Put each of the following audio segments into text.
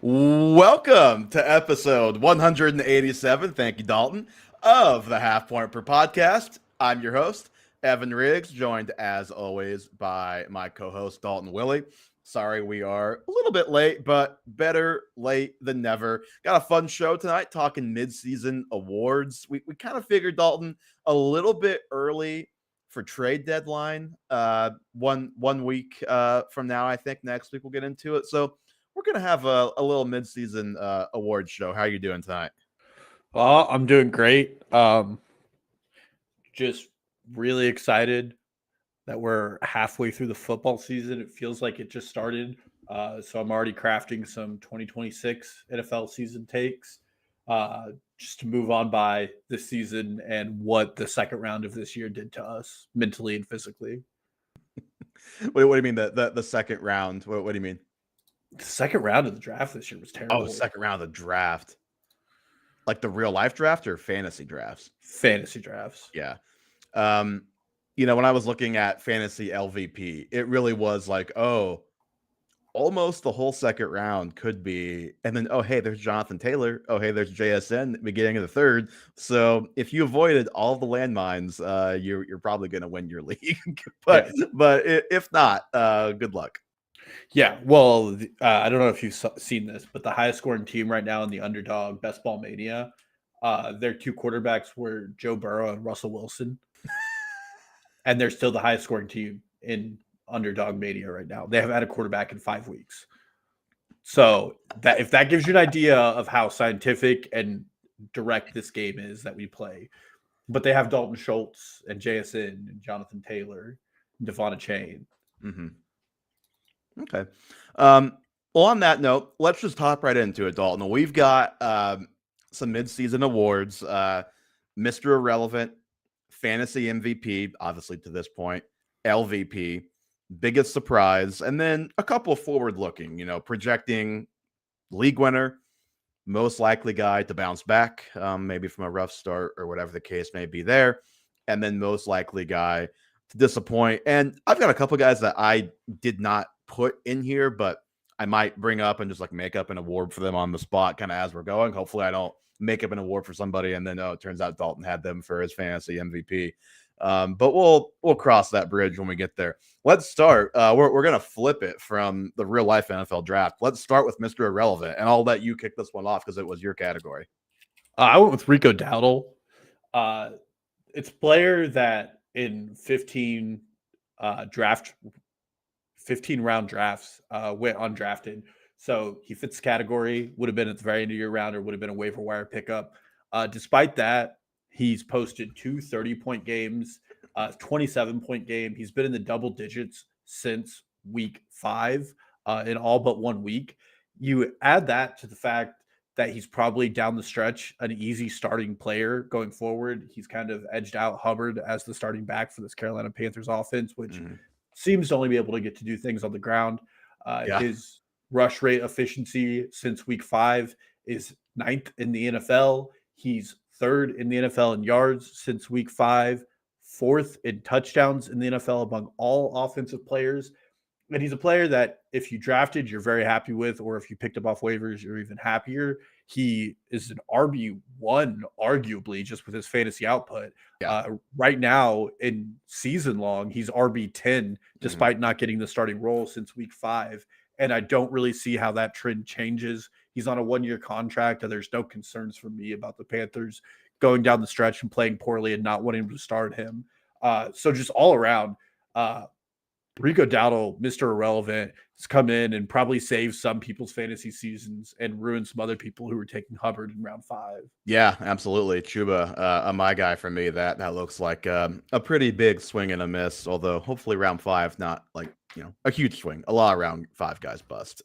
Welcome to episode 187. Thank you, Dalton, of the Half Point Per Podcast. I'm your host, Evan Riggs, joined as always by my co-host, Dalton Willie. Sorry, we are a little bit late, but better late than never. Got a fun show tonight talking midseason awards. We kind of figured, Dalton, a little bit early for trade deadline. One week from now, I think next week we'll get into it. So we're gonna have a little midseason award show. How are you doing tonight? Well, I'm doing great. Just really excited that we're halfway through the football season. It feels like it just started. So I'm already crafting some 2026 NFL season takes just to move on by this season and what the second round of this year did to us mentally and physically. What do you mean the second round? What do you mean? The second round of the draft this year was terrible. Oh, second round of the draft. Like the real life draft or fantasy drafts? Fantasy drafts. Yeah. When I was looking at fantasy LVP, it really was like, oh, almost the whole second round could be. And then, oh, hey, there's Jonathan Taylor. Oh, hey, there's JSN beginning of the third. So if you avoided all the landmines, you're probably going to win your league. but if not, good luck. Yeah, well, I don't know if you've seen this, but the highest scoring team right now in the underdog Best Ball Mania, their two quarterbacks were Joe Burrow and Russell Wilson. And they're still the highest scoring team in underdog Mania right now. They haven't had a quarterback in 5 weeks. So that if that gives you an idea of how scientific and direct this game is that we play. But they have Dalton Schultz and JSN and Jonathan Taylor and Devon Chain. Mm-hmm. Okay. Well, on that note, let's just hop right into it, Dalton. We've got some midseason awards. Mr. Irrelevant, Fantasy MVP, obviously to this point, LVP, biggest surprise, and then a couple of forward-looking, projecting league winner, most likely guy to bounce back, maybe from a rough start or whatever the case may be there, and then most likely guy to disappoint. And I've got a couple guys that I did not put in here, but I might bring up and just like make up an award for them on the spot kind of as we're going. Hopefully I don't make up an award for somebody and then it turns out Dalton had them for his fantasy MVP. But we'll cross that bridge when we get there. Let's start. We're gonna flip it from the real life NFL draft. Let's start with Mr. Irrelevant, and I'll let you kick this one off because it was your category. I went with Rico Dowdle. It's a player that in 15 round drafts went undrafted. So he fits the category, would have been at the very end of your round or would have been a waiver wire pickup. Despite that, he's posted 2 30-point games, 27-point game. He's been in the double digits since week 5 in all but 1 week. You add that to the fact that he's probably down the stretch an easy starting player going forward. He's kind of edged out Hubbard as the starting back for this Carolina Panthers offense, which seems to only be able to get to do things on the ground. His rush rate efficiency since week 5 is 9th in the NFL. He's 3rd in the NFL in yards since week 5, 4th in touchdowns in the NFL among all offensive players. And he's a player that if you drafted, you're very happy with, or if you picked up off waivers, you're even happier. He is an RB1, arguably, just with his fantasy output. Right now, in season long, he's RB10, despite not getting the starting role since week 5. And I don't really see how that trend changes. He's on a 1-year contract, and there's no concerns for me about the Panthers going down the stretch and playing poorly and not wanting to start him. So just all around, Rico Dowdle, Mr. Irrelevant, has come in and probably saved some people's fantasy seasons and ruined some other people who were taking Hubbard in round 5. Yeah, absolutely. Chuba, my guy for me. That looks like a pretty big swing and a miss, although hopefully round 5, not like, a huge swing. A lot of round 5 guys bust.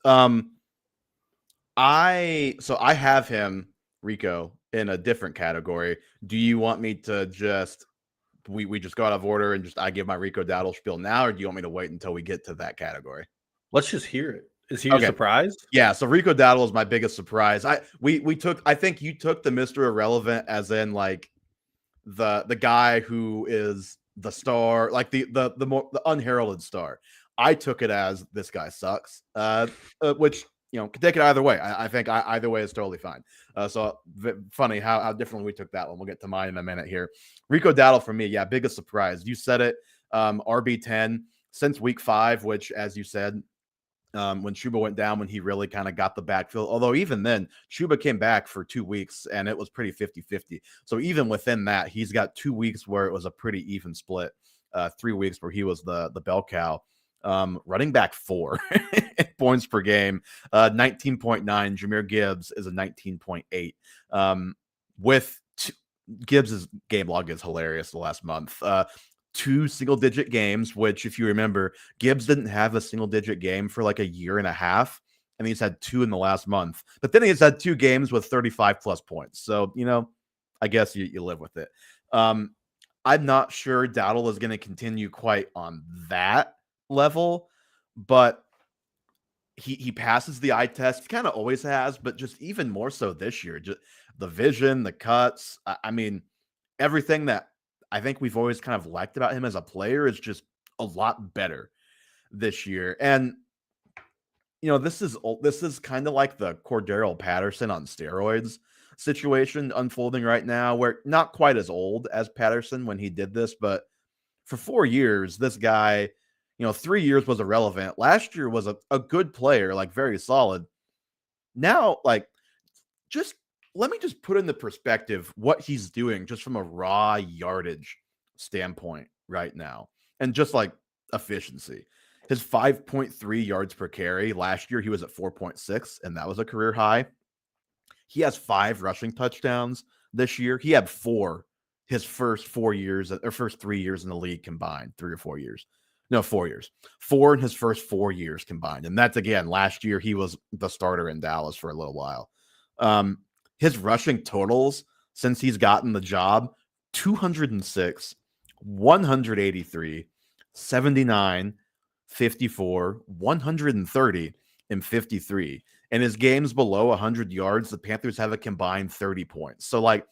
I have him, Rico, in a different category. Do you want me to just we just go out of order and just I give my Rico Dowdle spiel now, or do you want me to wait until we get to that category? Let's just hear it. Is he a surprise? Yeah, so Rico Dowdle is my biggest surprise. I think you took the Mr. Irrelevant as in like the guy who is the star, like the unheralded star. I took it as this guy sucks, which could take it either way. I think either way is totally fine. Funny how differently we took that one. We'll get to mine in a minute here. Rico Dowdle for me, yeah, biggest surprise. You said it. RB10 since week 5, which, as you said, when Chuba went down, when he really kind of got the backfield. Although even then, Chuba came back for 2 weeks and it was pretty 50-50. So even within that, he's got 2 weeks where it was a pretty even split. 3 weeks where he was the bell cow. Running back 4 points per game, 19.9. Jahmyr Gibbs is a 19.8. Gibbs's game log is hilarious the last month. 2 single-digit games, which, if you remember, Gibbs didn't have a single-digit game for like a year and a half, and he's had 2 in the last month. But then he's had 2 games with 35-plus points. So, I guess you live with it. I'm not sure Dowdle is going to continue quite on that level, but he passes the eye test. He kind of always has, but just even more so this year. Just the vision, the cuts. I mean, everything that I think we've always kind of liked about him as a player is just a lot better this year. And this is kind of like the Cordero Patterson on steroids situation unfolding right now, where not quite as old as Patterson when he did this, but for 4 years, this guy, 3 years was irrelevant. Last year was a good player, like very solid. Now, like, just let me just put into perspective what he's doing just from a raw yardage standpoint right now. And just like efficiency. His 5.3 yards per carry. Last year, he was at 4.6, and that was a career high. He has 5 rushing touchdowns this year. He had 4 his first 4 years, or first 3 years in the league combined, 3 or 4 years. No, 4 years. 4 in his first 4 years combined. And that's, again, last year he was the starter in Dallas for a little while. His rushing totals since he's gotten the job, 206, 183, 79, 54, 130, and 53. And his games below 100 yards, the Panthers have a combined 30 points. So, like,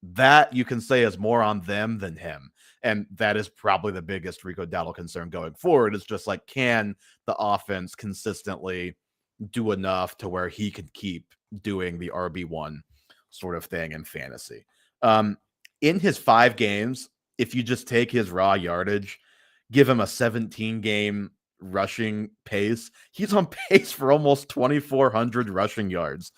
that you can say is more on them than him. And that is probably the biggest Rico Dowdle concern going forward. Is just like, can the offense consistently do enough to where he can keep doing the RB1 sort of thing in fantasy? In his 5 games, if you just take his raw yardage, give him a 17-game rushing pace, he's on pace for almost 2,400 rushing yards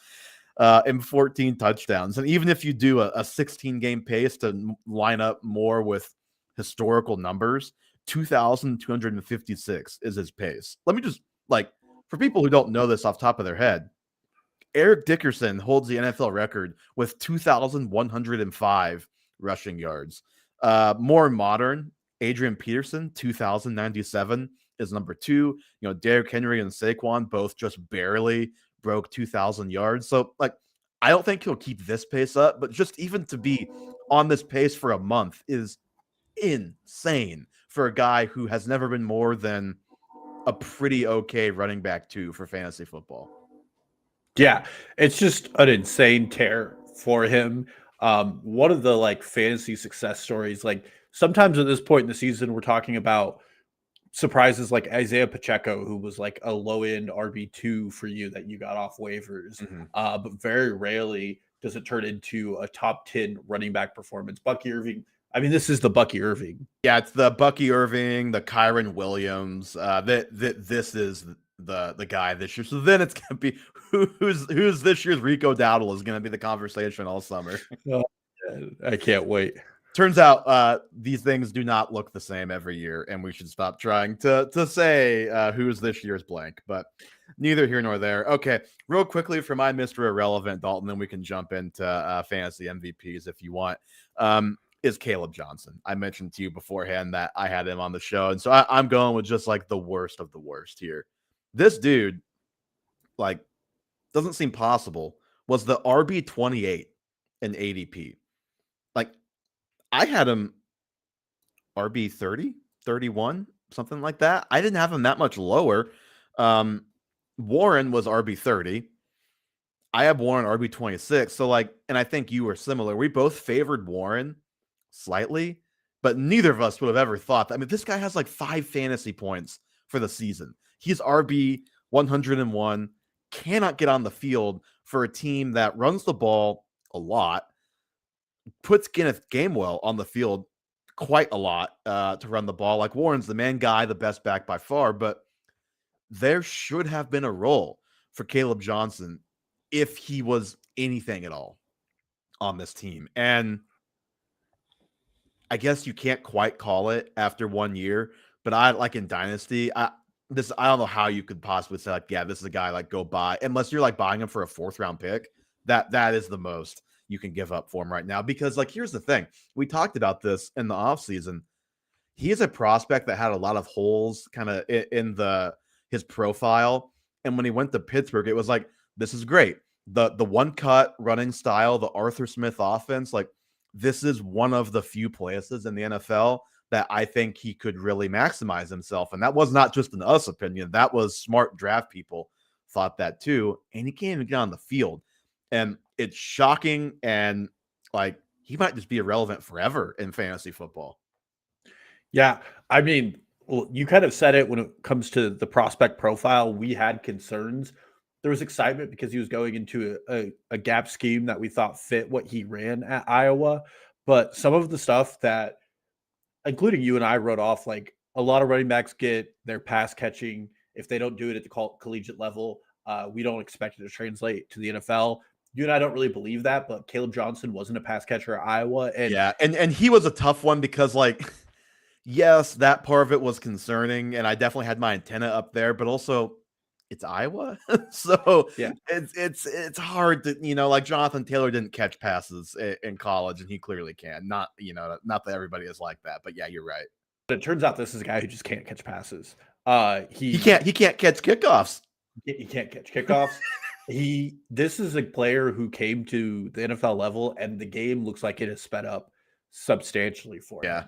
and 14 touchdowns. And even if you do a 16-game pace to line up more with historical numbers, 2,256 is his pace. Let me just, like, for people who don't know this off the top of their head, Eric Dickerson holds the NFL record with 2,105 rushing yards. More modern, Adrian Peterson, 2,097 is number 2. Derrick Henry and Saquon both just barely broke 2,000 yards. So, like, I don't think he'll keep this pace up, but just even to be on this pace for a month is insane for a guy who has never been more than a pretty okay running back 2 for fantasy football. Yeah, it's just an insane tear for him. One of the like fantasy success stories, like sometimes at this point in the season, we're talking about surprises like Isaiah Pacheco, who was like a low end RB2 for you that you got off waivers. Mm-hmm. But very rarely does it turn into a top 10 running back performance. Bucky Irving. I mean, this is the Bucky Irving. Yeah, it's the Bucky Irving, the Kyron Williams. This is the guy this year. So then it's gonna be who's this year's Rico Dowdle is gonna be the conversation all summer. Oh, I can't wait. Turns out these things do not look the same every year, and we should stop trying to say who's this year's blank. But neither here nor there. Okay, real quickly for my Mr. Irrelevant, Dalton, then we can jump into fantasy MVPs if you want. Is Caleb Johnson. I mentioned to you beforehand that I had him on the show, and so I'm going with just like the worst of the worst here. This dude, like, doesn't seem possible, was the RB28 in ADP. Like, I had him RB 30, 31, something like that. I didn't have him that much lower. Warren was RB 30. I have Warren RB 26. So, like, and I think you were similar. We both favored Warren slightly, but neither of us would have ever thought that. I mean, this guy has like 5 fantasy points for the season. He's RB 101 cannot get on the field for a team that runs the ball a lot, puts Kenneth Gainwell on the field quite a lot to run the ball. Like Warren's the main guy, the best back by far, but there should have been a role for Caleb Johnson if he was anything at all on this team. And I guess you can't quite call it after 1 year, but I like in Dynasty, I don't know how you could possibly say like, yeah, this is a guy like go buy unless you're like buying him for a 4th round pick. That is the most you can give up for him right now. Because like here's the thing. We talked about this in the offseason. He is a prospect that had a lot of holes kind of in his profile. And when he went to Pittsburgh, it was like, this is great. The one cut running style, the Arthur Smith offense, like this is one of the few places in the NFL that I think he could really maximize himself. And that was not just an us opinion. That was smart draft people thought that too. And he can't even get on the field. And it's shocking. And like, he might just be irrelevant forever in fantasy football. Yeah. I mean, well, you kind of said it when it comes to the prospect profile. We had concerns. There was excitement because he was going into a gap scheme that we thought fit what he ran at Iowa. But some of the stuff that, including you and I, wrote off, like a lot of running backs get their pass catching. If they don't do it at the collegiate level, we don't expect it to translate to the NFL. You and I don't really believe that, but Caleb Johnson wasn't a pass catcher at Iowa. And yeah, and he was a tough one because like, yes, that part of it was concerning, and I definitely had my antenna up there, but also it's Iowa. So yeah, it's hard to, like Jonathan Taylor didn't catch passes in college, and he clearly can. Not that everybody is like that, but yeah, you're right. But it turns out this is a guy who just can't catch passes. He can't catch kickoffs. He can't catch kickoffs. This is a player who came to the NFL level, and the game looks like it has sped up substantially for him.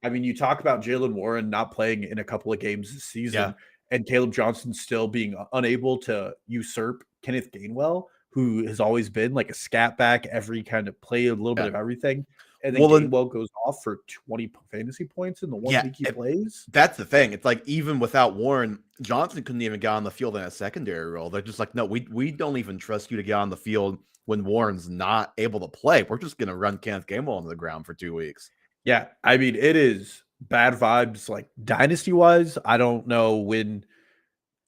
I mean, you talk about Jaylen Warren not playing in a couple of games this season, and Caleb Johnson still being unable to usurp Kenneth Gainwell, who has always been like a scat back, every kind of play a little bit of everything. And then Gainwell goes off for 20 fantasy points in the 1 week he plays. That's the thing. It's like even without Warren, Johnson couldn't even get on the field in a secondary role. They're just like, no, we don't even trust you to get on the field when Warren's not able to play. We're just going to run Kenneth Gainwell on the ground for 2 weeks. Yeah, I mean, it is bad vibes, like dynasty-wise. I don't know when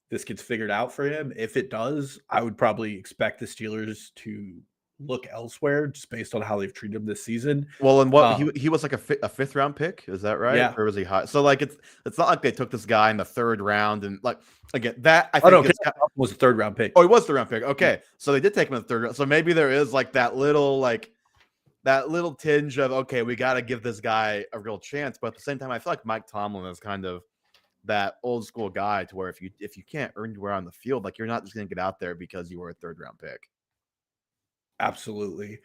this gets figured out for him. If it does, I would probably expect the Steelers to look elsewhere just based on how they've treated him this season. Well, and what he was like a 5th round pick, is that right? Yeah. Or was he high? So like it's not like they took this guy in the 3rd round and like again that I think was a 3rd round pick. Oh, he was the 3rd round pick. Okay, so they did take him in the 3rd round. So maybe there is like that little tinge of okay, we got to give this guy a real chance. But at the same time, I feel like Mike Tomlin is kind of that old school guy to where if you can't earn your way on the field, like you're not just going to get out there because you were a 3rd round pick. Absolutely.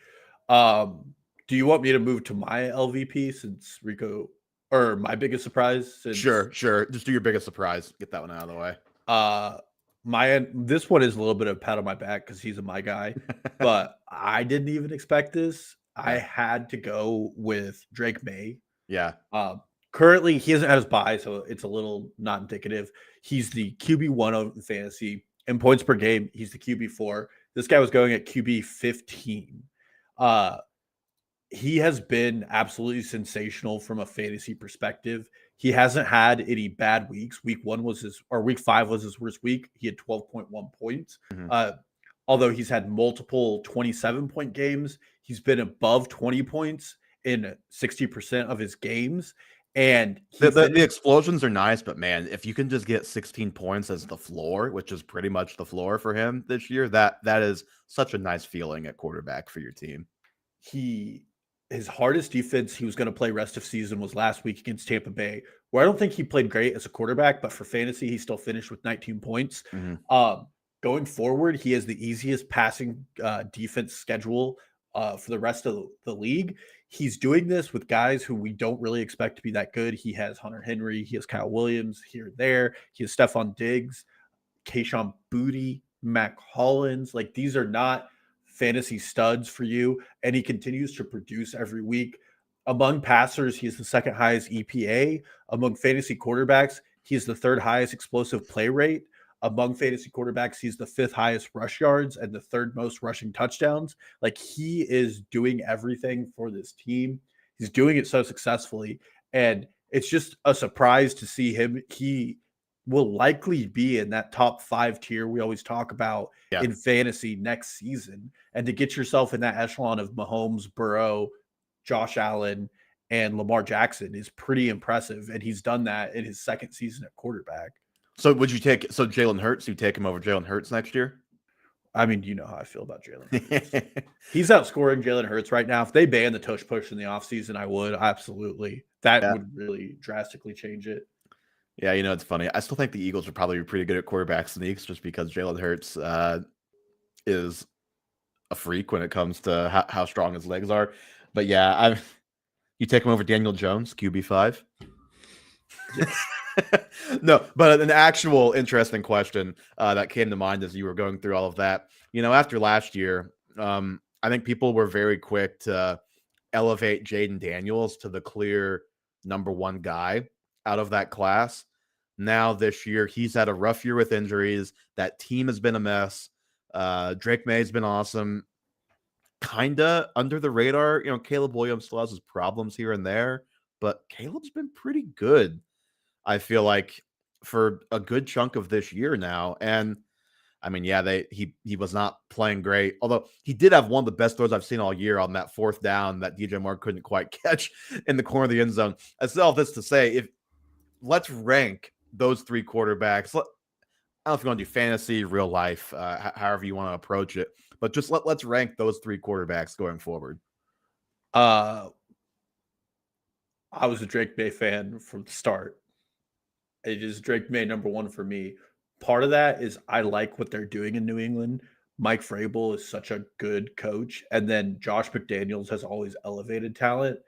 Do you want me to move to my LVP since Rico, or my biggest surprise? Sure. Just do your biggest surprise. Get that one out of the way. This one is a little bit of a pat on my back because he's my guy, but I didn't even expect this. I had to go with Drake May. Yeah. Currently, he hasn't had his bye, so it's a little not indicative. He's the QB1 of fantasy in points per game. He's the QB4. This guy was going at QB 15. He has been absolutely sensational from a fantasy perspective. He hasn't had any bad weeks. Week 5 was his worst week. He had 12.1 points. Mm-hmm. Although he's had multiple 27-point games, he's been above 20 points in 60% of his games. And the explosions are nice, but man, if you can just get 16 points as the floor, which is pretty much the floor for him this year, that is such a nice feeling at quarterback for your team. His hardest defense he was going to play rest of season was last week against Tampa Bay, where I don't think he played great as a quarterback, but for fantasy, he still finished with 19 points. Mm-hmm. Going forward, he has the easiest passing defense schedule for the rest of the league. He's doing this with guys who we don't really expect to be that good. He has Hunter Henry. He has Kyle Williams here, there. He has Stephon Diggs, Kayshon Boutte, Mac Hollins. Like, these are not fantasy studs for you. And he continues to produce every week. Among passers, he is the 2nd highest EPA. Among fantasy quarterbacks, he is the 3rd highest explosive play rate. among fantasy quarterbacks, he's the 5th highest rush yards and the 3rd most rushing touchdowns. Like, he is doing everything for this team. He's doing it so successfully. And it's just a surprise to see him. He will likely be in that top 5 tier we always talk about in fantasy next season. And to get yourself in that echelon of Mahomes, Burrow, Josh Allen, and Lamar Jackson is pretty impressive. And he's done that in his 2nd season at quarterback. So would you take Jalen Hurts? You take him over Jalen Hurts next year? I mean, you know how I feel about Jalen Hurts. He's outscoring Jalen Hurts right now. If they ban the tush push in the offseason, I would. Absolutely. That would really drastically change it. Yeah, it's funny. I still think the Eagles are probably pretty good at quarterback sneaks just because Jalen Hurts is a freak when it comes to how strong his legs are. But yeah, you take him over Daniel Jones, QB5? Yes. No, but an actual interesting question that came to mind as you were going through all of that. After last year, I think people were very quick to elevate Jaden Daniels to the clear number 1 guy out of that class. Now this year, he's had a rough year with injuries. That team has been a mess. Drake May's been awesome. Kinda under the radar. Caleb Williams still has his problems here and there, but Caleb's been pretty good, I feel like, for a good chunk of this year now. And I mean, yeah, he was not playing great, although he did have one of the best throws I've seen all year on that 4th down that DJ Moore couldn't quite catch in the corner of the end zone. I still have this to say: let's rank those 3 quarterbacks. I don't know if you want to do fantasy, real life, however you want to approach it, but just let's rank those 3 quarterbacks going forward. I was a Drake May fan from the start. It is Drake May number 1 for me. Part of that is I like what they're doing in New England. Mike Vrabel is such a good coach. And then Josh McDaniels has always elevated talent.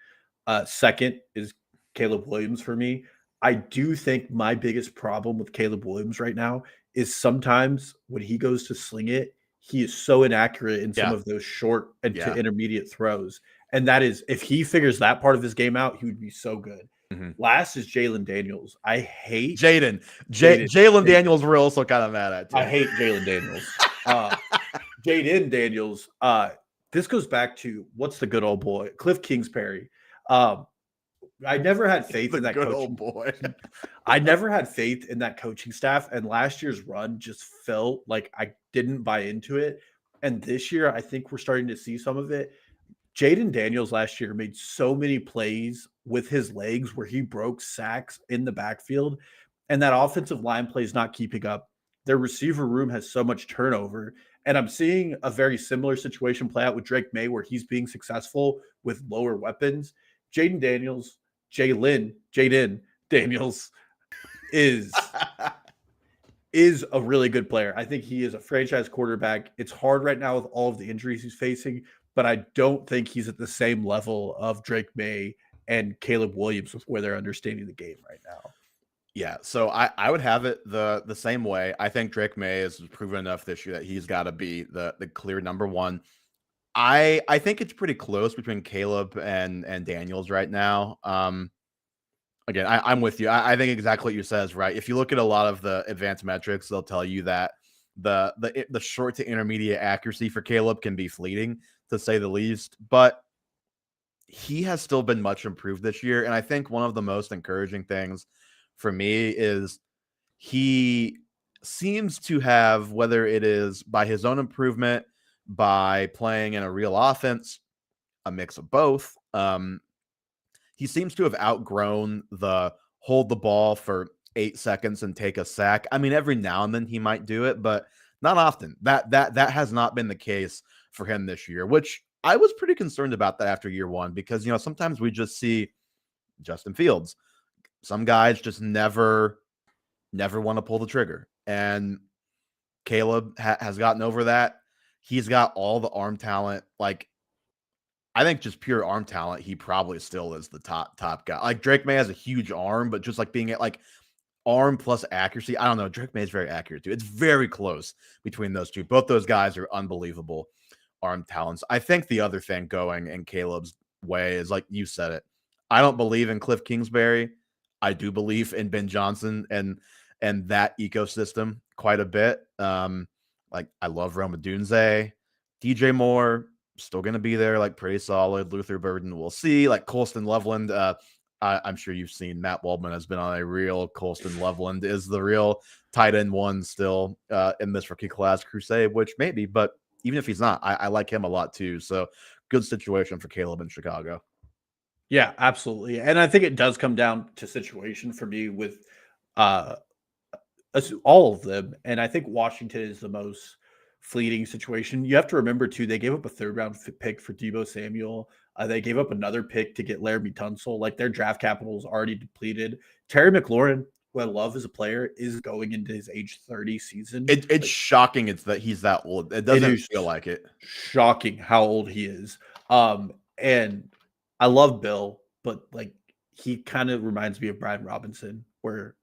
Second is Caleb Williams for me. I do think my biggest problem with Caleb Williams right now is sometimes when he goes to sling it, he is so inaccurate in some of those short and to intermediate throws. And that is, if he figures that part of his game out, he would be so good. Last is Jalen Daniels. I hate Jalen Daniels. We're also kind of mad at too. I hate Jalen Daniels. Jaden Daniels. This goes back to what's the good old boy, Cliff Kingsbury. I never had faith in that good coaching. Old boy. I never had faith in that coaching staff, and last year's run just felt like I didn't buy into it. And this year, I think we're starting to see some of it. Jaden Daniels last year made so many plays with his legs where he broke sacks in the backfield, and that offensive line play is not keeping up. Their receiver room has so much turnover, and I'm seeing a very similar situation play out with Drake May where he's being successful with lower weapons. Jaden Daniels is a really good player. I think he is a franchise quarterback. It's hard right now with all of the injuries he's facing, but I don't think he's at the same level of Drake May and Caleb Williams with where they're understanding the game right now. Yeah, so I would have it the same way. I think Drake May has proven enough this year that he's got to be the clear number 1. I think it's pretty close between Caleb and Daniels right now. Again, I'm with you. I think exactly what you said is right. If you look at a lot of the advanced metrics, they'll tell you that the short to intermediate accuracy for Caleb can be fleeting, to say the least. But he has still been much improved this year. And I think one of the most encouraging things for me is he seems to have, whether it is by his own improvement, by playing in a real offense, a mix of both, he seems to have outgrown the hold the ball for 8 seconds and take a sack. I mean, every now and then he might do it, but not often. That has not been the case for him this year, which I was pretty concerned about that after year 1, because sometimes we just see Justin Fields. Some guys just never want to pull the trigger, and Caleb has gotten over that. He's got all the arm talent. Like, I think just pure arm talent, he probably still is the top guy. Like, Drake May has a huge arm, but just like being at like arm plus accuracy, I don't know. Drake May is very accurate too. It's very close between those two. Both those guys are unbelievable arm talents. I think the other thing going in Caleb's way is, like you said it, I don't believe in Cliff Kingsbury. I do believe in Ben Johnson and that ecosystem quite a bit. Like I love Roma Dunze, DJ Moore still going to be there, like pretty solid. Luther Burden, we'll see. Like Colston Loveland, I'm sure you've seen Matt Waldman has been on a real Colston Loveland is the real tight end one still in this rookie class crusade, which maybe, but even if he's not, I like him a lot too. So good situation for Caleb in Chicago. Yeah, absolutely. And I think it does come down to situation for me with all of them. And I think Washington is the most fleeting situation. You have to remember, too, they gave up a third-round pick for Deebo Samuel. They gave up another pick to get Laramie Tunsil. Like, their draft capital is already depleted. Terry McLaurin, who I love as a player, is going into his age 30 season. It's shocking that he's that old. It doesn't feel like it. Shocking how old he is. And I love Bill, but, like, he kind of reminds me of Brian Robinson, where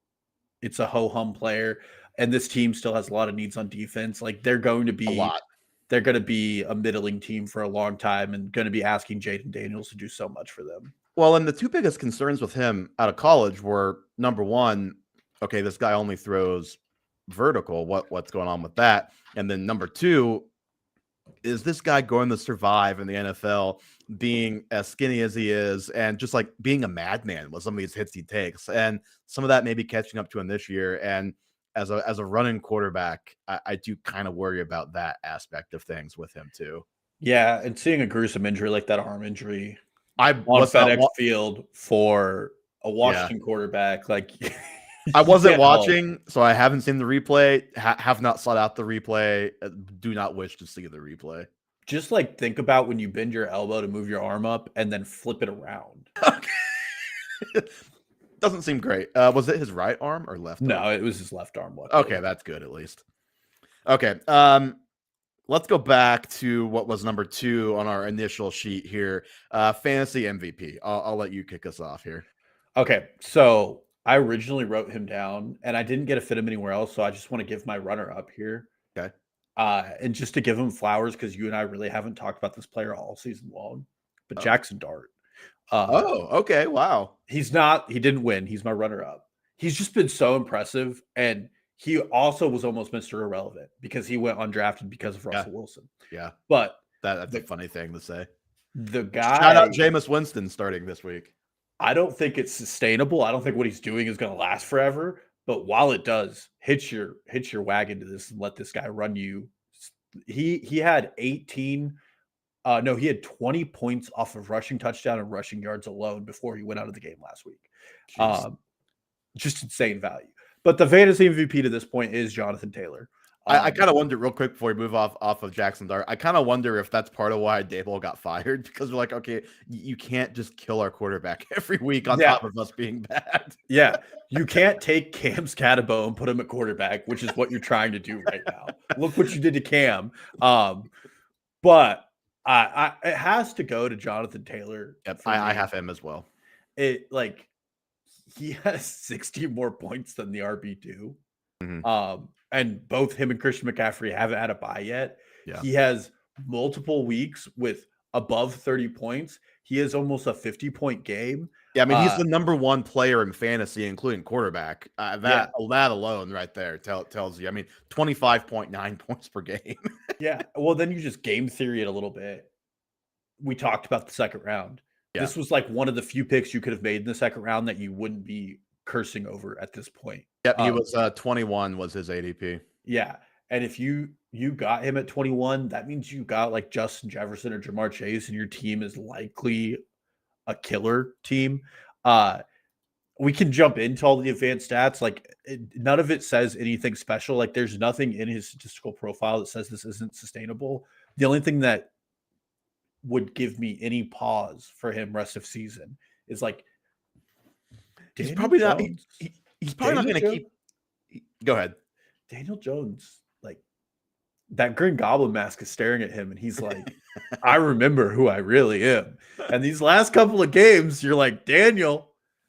it's a ho-hum player, and this team still has a lot of needs on defense. Like they're going to be a middling team for a long time and going to be asking Jaden Daniels to do so much for them. Well, and the two biggest concerns with him out of college were, number one, okay, this guy only throws vertical. What's going on with that? And then number two, is this guy going to survive in the NFL being as skinny as he is and just like being a madman with some of these hits he takes? And some of that may be catching up to him this year. And as a running quarterback, I do kind of worry about that aspect of things with him too. Yeah, and seeing a gruesome injury like that arm injury on FedEx Field for a Washington quarterback, like I wasn't watching, so I haven't seen the replay. Have not sought out the replay. Do not wish to see the replay. Just like think about when you bend your elbow to move your arm up and then flip it around. Doesn't seem great. Was it his right arm or left arm? No, it was his left arm. Okay, that's good at least. Okay, let's go back to what was number 2 on our initial sheet here. Fantasy MVP. I'll let you kick us off here. Okay, so I originally wrote him down, and I didn't get to fit him anywhere else, so I just want to give my runner-up here. Okay. And just to give him flowers, because you and I really haven't talked about this player all season long, but Jackson Dart. Okay, wow. He didn't win. He's my runner-up. He's just been so impressive, and he also was almost Mr. Irrelevant because he went undrafted because of Russell Wilson. Yeah. But that's a funny thing to say. The guy... Shout out Jameis Winston starting this week. I don't think it's sustainable. I don't think what he's doing is going to last forever. But while it does, hitch your wagon to this and let this guy run you. He had 18. He had 20 points off of rushing touchdown and rushing yards alone before he went out of the game last week. Just insane value. But the fantasy MVP to this point is Jonathan Taylor. I kind of wonder real quick before we move off of Jackson Dart. I kind of wonder if that's part of why Daboll got fired, because we're like, okay, you can't just kill our quarterback every week on top of us being bad. Yeah, you can't take Cam Scatterbo and put him at quarterback, which is what you're trying to do right now. Look what you did to Cam. But it has to go to Jonathan Taylor. Yep, I have him as well. He has 60 more points than the RB2. Mm-hmm. And both him and Christian McCaffrey haven't had a bye yet. Yeah. He has multiple weeks with above 30 points. He has almost a 50-point game. Yeah, I mean, he's the number 1 player in fantasy, including quarterback. That alone right there tells you. I mean, 25.9 points per game. Yeah. Well, then you just game theory it a little bit. We talked about the second round. Yeah. This was like one of the few picks you could have made in the second round that you wouldn't be cursing over at this point. Yep, he was 21 was his ADP. Yeah, and if you got him at 21, that means you got like Justin Jefferson or Jamar Chase, and your team is likely a killer team. We can jump into all the advanced stats. Like none of it says anything special. Like there's nothing in his statistical profile that says this isn't sustainable. The only thing that would give me any pause for him rest of season is like he's probably not. He's probably not going to keep. Go ahead. Daniel Jones, like that Green Goblin mask is staring at him, and he's like, "I remember who I really am." And these last couple of games, you're like, Daniel.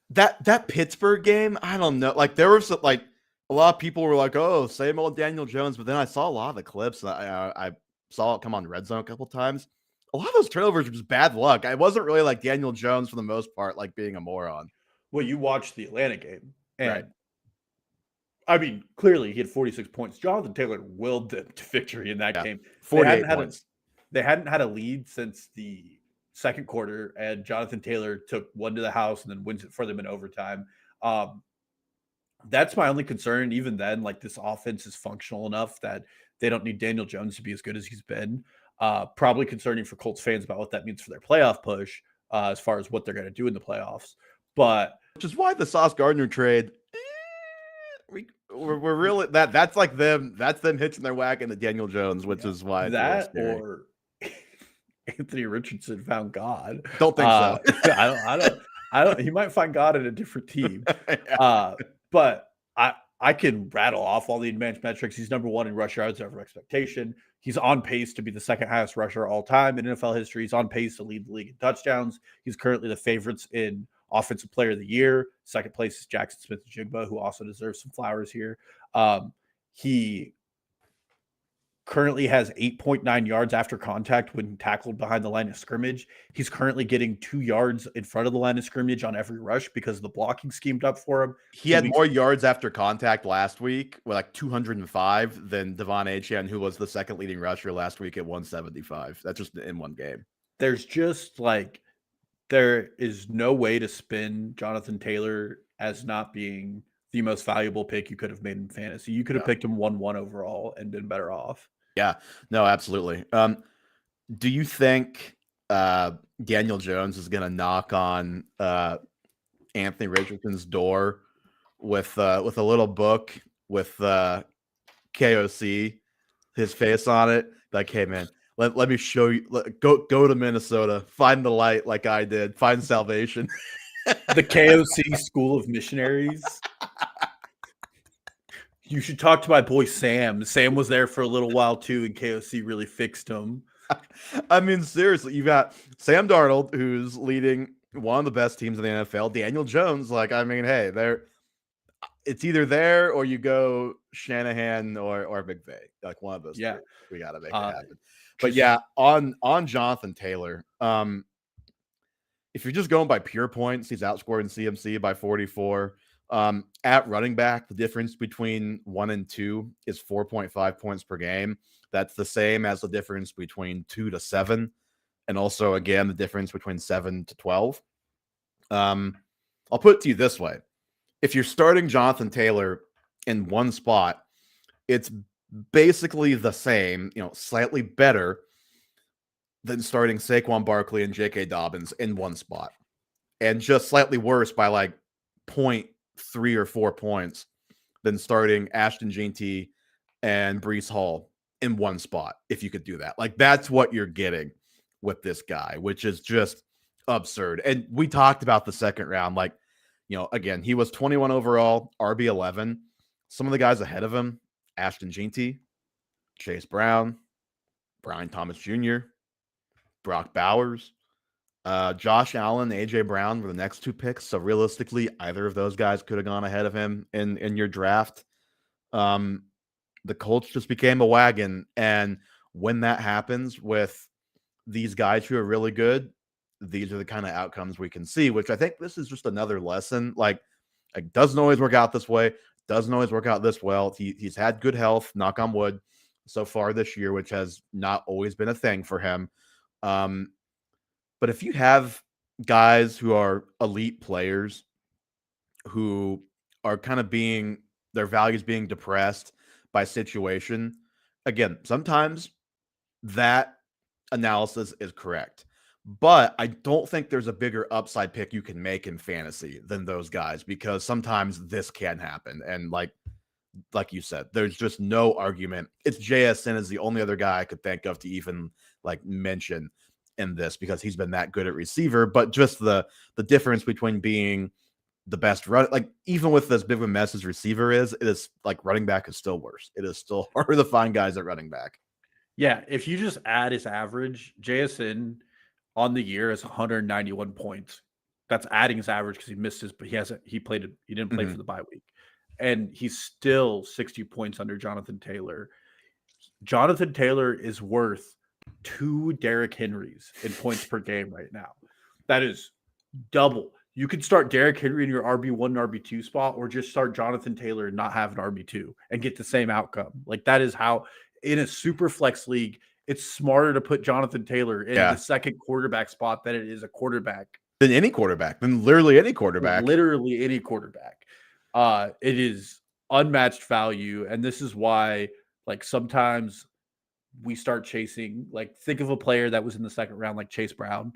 That Pittsburgh game, I don't know. Like there was like a lot of people were like, "Oh, same old Daniel Jones," but then I saw a lot of the clips. I saw it come on Red Zone a couple times. A lot of those turnovers were just bad luck. I wasn't really like Daniel Jones for the most part, like being a moron. Well, you watched the Atlanta game, and I mean, clearly he had 46 points. Jonathan Taylor willed them to victory in that game. 48 points. They hadn't had a lead since the second quarter, and Jonathan Taylor took one to the house and then wins it for them in overtime. That's my only concern. Even then, like, this offense is functional enough that they don't need Daniel Jones to be as good as he's been. Probably concerning for Colts fans about what that means for their playoff push, as far as what they're going to do in the playoffs. But which is why the Sauce Gardner trade, we're really that's like them. That's them hitching their wagon to Daniel Jones, which is why it's that or Anthony Richardson found God. Don't think so. I don't. He might find God in a different team. Yeah. But I can rattle off all the advanced metrics. He's number one in rush yards over expectation. He's on pace to be the second highest rusher all time in NFL history. He's on pace to lead the league in touchdowns. He's currently the favorites in Offensive Player of the Year. Second place is Jackson Smith-Njigba, who also deserves some flowers here. He currently has 8.9 yards after contact when tackled behind the line of scrimmage. He's currently getting 2 yards in front of the line of scrimmage on every rush because the blocking schemed up for him. He had more yards after contact last week with like 205 than Devon Achane, who was the second leading rusher last week at 175. That's just in one game. There's just like, there is no way to spin Jonathan Taylor as not being the most valuable pick you could have made in fantasy. You could have picked him 1-1 overall and been better off. Yeah, no, absolutely. Do you think Daniel Jones is going to knock on Anthony Richardson's door with a little book with KOC, his face on it? Like, hey, man, let me show you. Go to Minnesota, find the light like I did, find salvation. The KOC School of Missionaries. You should talk to my boy Sam. Sam was there for a little while too, and KOC really fixed him. I mean, seriously, you got Sam Darnold, who's leading one of the best teams in the NFL. Daniel Jones, like, I mean, hey, it's either there or you go Shanahan or McVay, like one of those. Yeah, three. We got to make it happen. But yeah, on Jonathan Taylor, if you're just going by pure points, he's outscoring CMC by 44. At running back, the difference between 1 and 2 is 4.5 points per game. That's the same as the difference between 2 to 7. And also, again, the difference between 7 to 12. I'll put it to you this way. If you're starting Jonathan Taylor in one spot, it's basically the same, slightly better than starting Saquon Barkley and J.K. Dobbins in one spot. And just slightly worse by like 0.3 or 4 points than starting Ashton Jeanty and Breece Hall in one spot, if you could do that. Like, that's what you're getting with this guy, which is just absurd. And we talked about the second round. Like, again, he was 21 overall, RB11. Some of the guys ahead of him, Ashton Jeanty, Chase Brown, Brian Thomas Jr., Brock Bowers, Josh Allen, AJ Brown were the next 2 picks. So realistically, either of those guys could have gone ahead of him in your draft. The Colts just became a wagon. And when that happens with these guys who are really good, these are the kind of outcomes we can see, which I think this is just another lesson. Like doesn't always work out this way, doesn't always work out this well. He's had good health, knock on wood, so far this year, which has not always been a thing for him. But if you have guys who are elite players who are kind of their values being depressed by situation, again, sometimes that analysis is correct. But I don't think there's a bigger upside pick you can make in fantasy than those guys, because sometimes this can happen. And like you said, there's just no argument. It's JSN is the only other guy I could think of to even like mention in this, because he's been that good at receiver. But just the difference between being the best run, like even with as big of a mess as receiver is, it is like running back is still worse. It is still harder to find guys at running back. Yeah, if you just add his average, JSN on the year is 191 points. That's adding his average because he missed his, but he didn't play for the bye week. And he's still 60 points under Jonathan Taylor. Jonathan Taylor is worth 2 Derrick Henrys in points per game right now. That is double. You could start Derrick Henry in your RB1 and RB2 spot, or just start Jonathan Taylor and not have an RB2 and get the same outcome. Like, that is how, in a super flex league, it's smarter to put Jonathan Taylor in the second quarterback spot than it is a quarterback. Than any quarterback, than literally any quarterback. Literally any quarterback. It is unmatched value. And this is why, like, sometimes we start chasing, like, think of a player that was in the second round, like Chase Brown.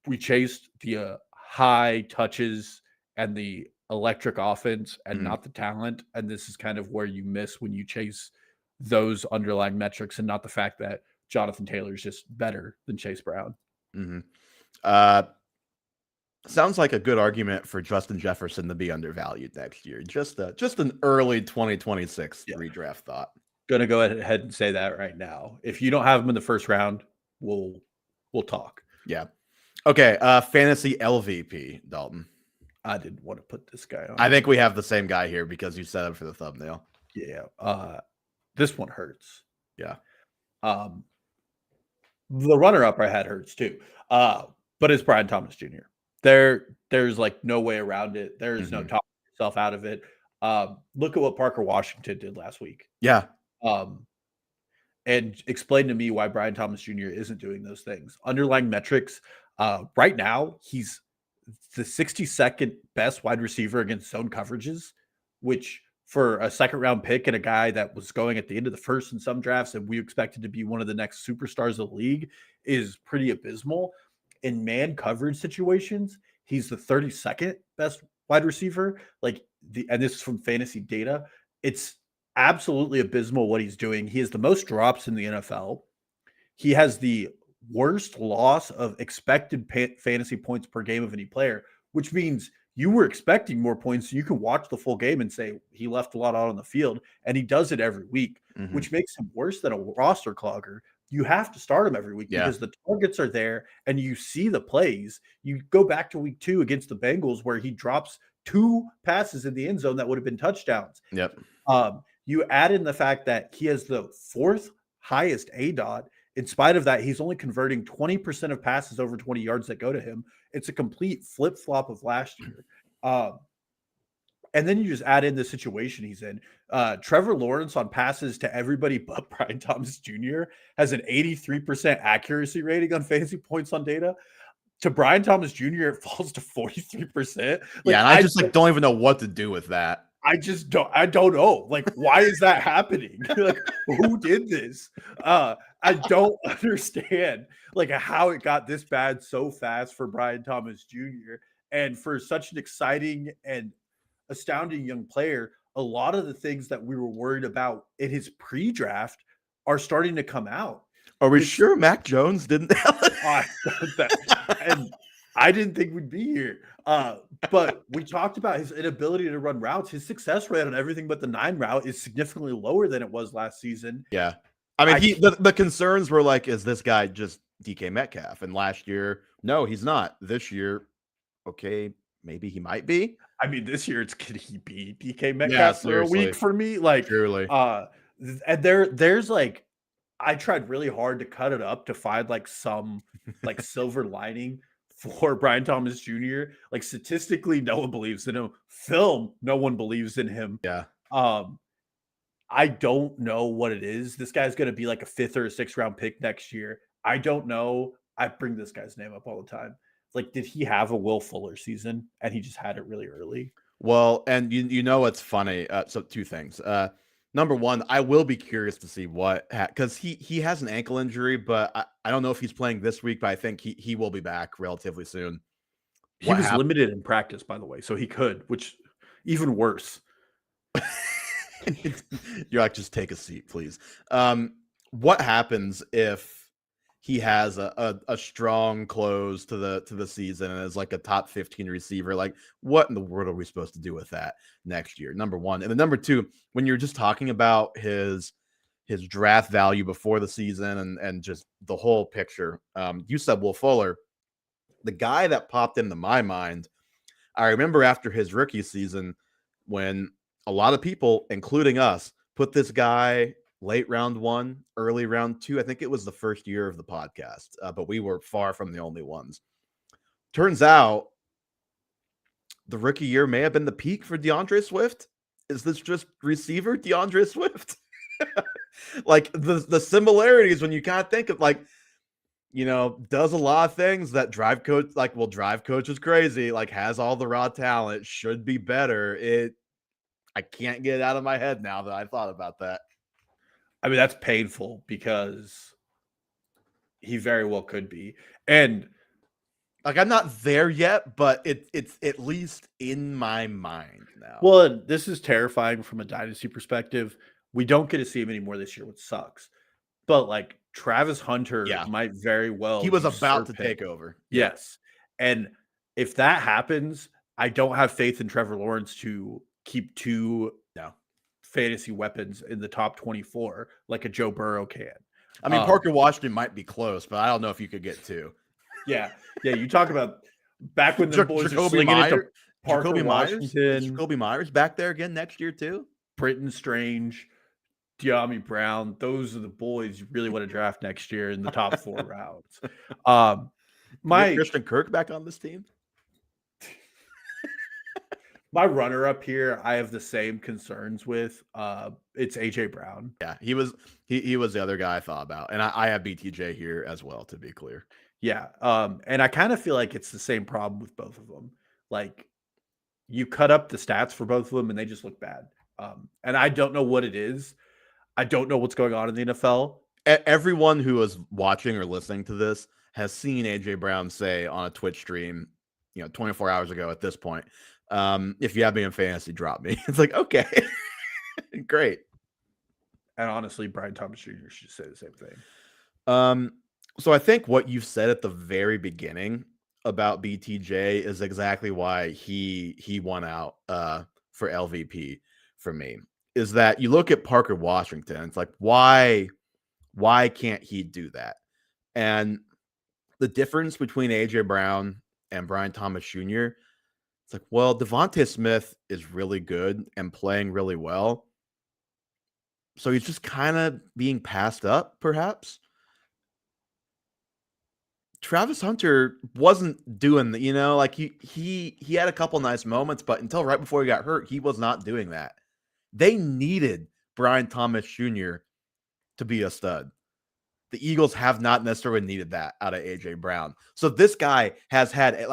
We chased the high touches and the electric offense and not the talent. And this is kind of where you miss when you chase those underlying metrics and not the fact that Jonathan Taylor is just better than Chase Brown. Sounds like a good argument for Justin Jefferson to be undervalued next year. Just an early 2026 redraft thought. Gonna go ahead and say that right now. If you don't have him in the first round, we'll talk. Yeah. Okay. Fantasy LVP, Dalton. I didn't want to put this guy on. I think we have the same guy here because you set up for the thumbnail. Yeah. This one hurts. Yeah. The runner-up I had hurts too. But it's Brian Thomas Jr. There's like no way around it. There's no talking yourself out of it. Look at what Parker Washington did last week. Yeah. And explain to me why Brian Thomas Jr. isn't doing those things. Underlying metrics, right now, he's the 62nd best wide receiver against zone coverages, which for a second round pick and a guy that was going at the end of the first in some drafts and we expected to be one of the next superstars of the league is pretty abysmal. In man coverage situations, he's the 32nd best wide receiver. And this is from fantasy data. It's absolutely abysmal what he's doing. He has the most drops in the NFL. He has the worst loss of expected fantasy points per game of any player, which means you were expecting more points. So you can watch the full game and say he left a lot out on the field, and he does it every week, which makes him worse than a roster clogger. You have to start him every week because the targets are there and you see the plays. You go back to week 2 against the Bengals where he drops 2 passes in the end zone that would have been touchdowns. Yep. You add in the fact that he has the 4th highest ADOT. In spite of that, he's only converting 20% of passes over 20 yards that go to him. It's a complete flip-flop of last year. And then you just add in the situation he's in. Trevor Lawrence on passes to everybody but Brian Thomas Jr. has an 83% accuracy rating on fantasy points on data. To Brian Thomas Jr., it falls to 43%. And I just don't even know what to do with that. I don't know. Like, why is that happening? Like, who did this? I don't understand like how it got this bad so fast for Brian Thomas Jr. And for such an exciting and astounding young player. A lot of the things that we were worried about in his pre-draft are starting to come out. Are we sure Mac Jones didn't? And I didn't think we'd be here. But we talked about his inability to run routes. His success rate on everything but the 9 route is significantly lower than it was last season. Yeah. I mean, the concerns were like, is this guy just DK Metcalf? And last year, no, he's not. This year, okay, maybe he might be. I mean, this year could he be DK Metcalf for a week for me? Like, truly. And there's like, I tried really hard to cut it up to find like some like silver lining for Brian Thomas Jr. Like, statistically, no one believes in him. Film, no one believes in him. Yeah. I don't know what it is. This guy's going to be like a 5th or a 6th round pick next year. I don't know. I bring this guy's name up all the time. Like, did he have a Will Fuller season and he just had it really early? Well, and you know what's funny? So 2 things. Number one, I will be curious to see what because he has an ankle injury, but I don't know if he's playing this week, but I think he will be back relatively soon. He was limited in practice, by the way, so he could, which even worse. You're like, just take a seat, please. What happens if he has a strong close to the season and is like a top 15 receiver? Like, what in the world are we supposed to do with that next year? Number one. And then number 2, when you're just talking about his draft value before the season and just the whole picture, you said Will Fuller. The guy that popped into my mind, I remember after his rookie season when a lot of people, including us, put this guy late round 1, early round 2. I think it was the first year of the podcast, but we were far from the only ones. Turns out the rookie year may have been the peak for DeAndre Swift. Is this just receiver DeAndre Swift? Like the similarities when you kind of think of like, does a lot of things that drive coaches crazy, like has all the raw talent, should be better. I can't get it out of my head now that I thought about that. I mean, that's painful because he very well could be. And like, I'm not there yet, but it's at least in my mind now. Well, this is terrifying from a dynasty perspective. We don't get to see him anymore this year, which sucks. But like Travis Hunter might very well. He was about to take over. Yes. And if that happens, I don't have faith in Trevor Lawrence to keep two fantasy weapons in the top 24 like a Joe Burrow can. I mean, Parker Washington might be close, but I don't know if you could get two. Yeah. You talk about back when the boys are slinging it to Parker Washington. Jacoby Myers back there again next year too. Britton Strange, De'Ami Brown. Those are the boys you really want to draft next year in the top 4 rounds. Christian Kirk back on this team. My runner-up here, I have the same concerns with. It's AJ Brown. Yeah, he was the other guy I thought about, and I have BTJ here as well, to be clear. Yeah, and I kind of feel like it's the same problem with both of them. Like, you cut up the stats for both of them, and they just look bad. And I don't know what it is. I don't know what's going on in the NFL. Everyone who is watching or listening to this has seen AJ Brown say on a Twitch stream, 24 hours ago at this point, if you have me in fantasy, drop me. It's like, okay, great. And honestly, Brian Thomas Jr. should say the same thing. So I think what you've said at the very beginning about BTJ is exactly why he won out for LVP for me. Is that you look at Parker Washington, it's like, why can't he do that? And the difference between AJ Brown and Brian Thomas Jr., it's like, well, Devontae Smith is really good and playing really well. So he's just kind of being passed up, perhaps. Travis Hunter wasn't doing the, like he had a couple nice moments, but until right before he got hurt, he was not doing that. They needed Brian Thomas Jr. to be a stud. The Eagles have not necessarily needed that out of AJ Brown. So this guy has had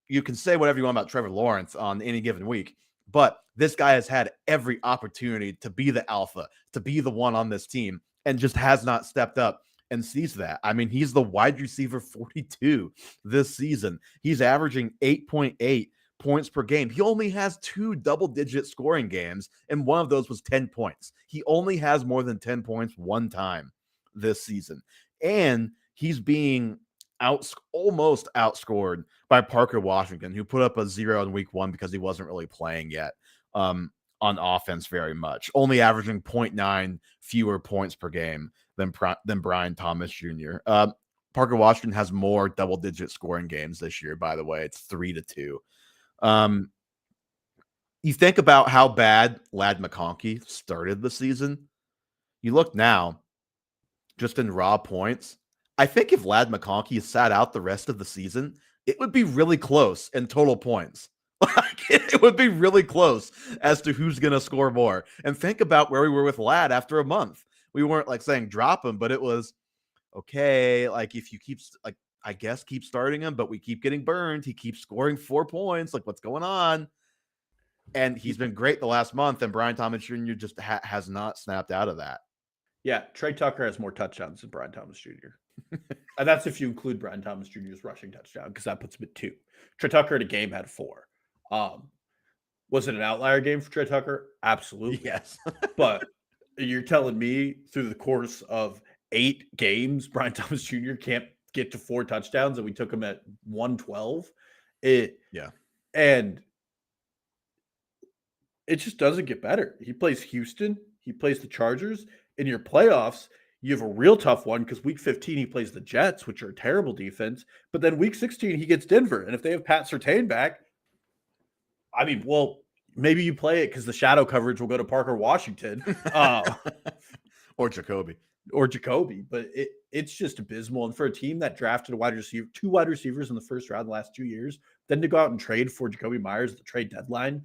you can say whatever you want about Trevor Lawrence on any given week, but this guy has had every opportunity to be the alpha, to be the one on this team, and just has not stepped up and sees that. I mean, he's the wide receiver 42 this season. He's averaging 8.8 points per game. He only has 2 double-digit scoring games, and one of those was 10 points. He only has more than 10 points one time this season. And he's being almost outscored by Parker Washington, who put up a 0 in week 1 because he wasn't really playing yet on offense very much, only averaging 0.9 fewer points per game than Brian Thomas Jr. Parker Washington has more double-digit scoring games this year, by the way. It's 3-2. You think about how bad Ladd McConkey started the season. You look now, just in raw points, I think if Ladd McConkey sat out the rest of the season, it would be really close in total points. It would be really close as to who's going to score more. And think about where we were with Ladd after a month. We weren't like saying drop him, but it was okay. Like if you keep keep starting him, but we keep getting burned. He keeps scoring 4 points. Like what's going on? And he's been great the last month. And Brian Thomas Jr. just has not snapped out of that. Yeah, Trey Tucker has more touchdowns than Brian Thomas Jr. And that's if you include Brian Thomas Jr.'s rushing touchdown, because that puts him at 2. Trey Tucker in a game had 4. Was it an outlier game for Trey Tucker? Absolutely. Yes. But you're telling me through the course of 8 games, Brian Thomas Jr. can't get to 4 touchdowns, and we took him at 112? And it just doesn't get better. He plays Houston. He plays the Chargers. In your playoffs, you have a real tough one because week 15, he plays the Jets, which are a terrible defense. But then week 16, he gets Denver. And if they have Pat Surtain back, I mean, well, maybe you play it because the shadow coverage will go to Parker Washington. Or Jacoby. But it's just abysmal. And for a team that drafted a wide receiver, 2 wide receivers in the first round the last 2 years, Then to go out and trade for Jacoby Myers at the trade deadline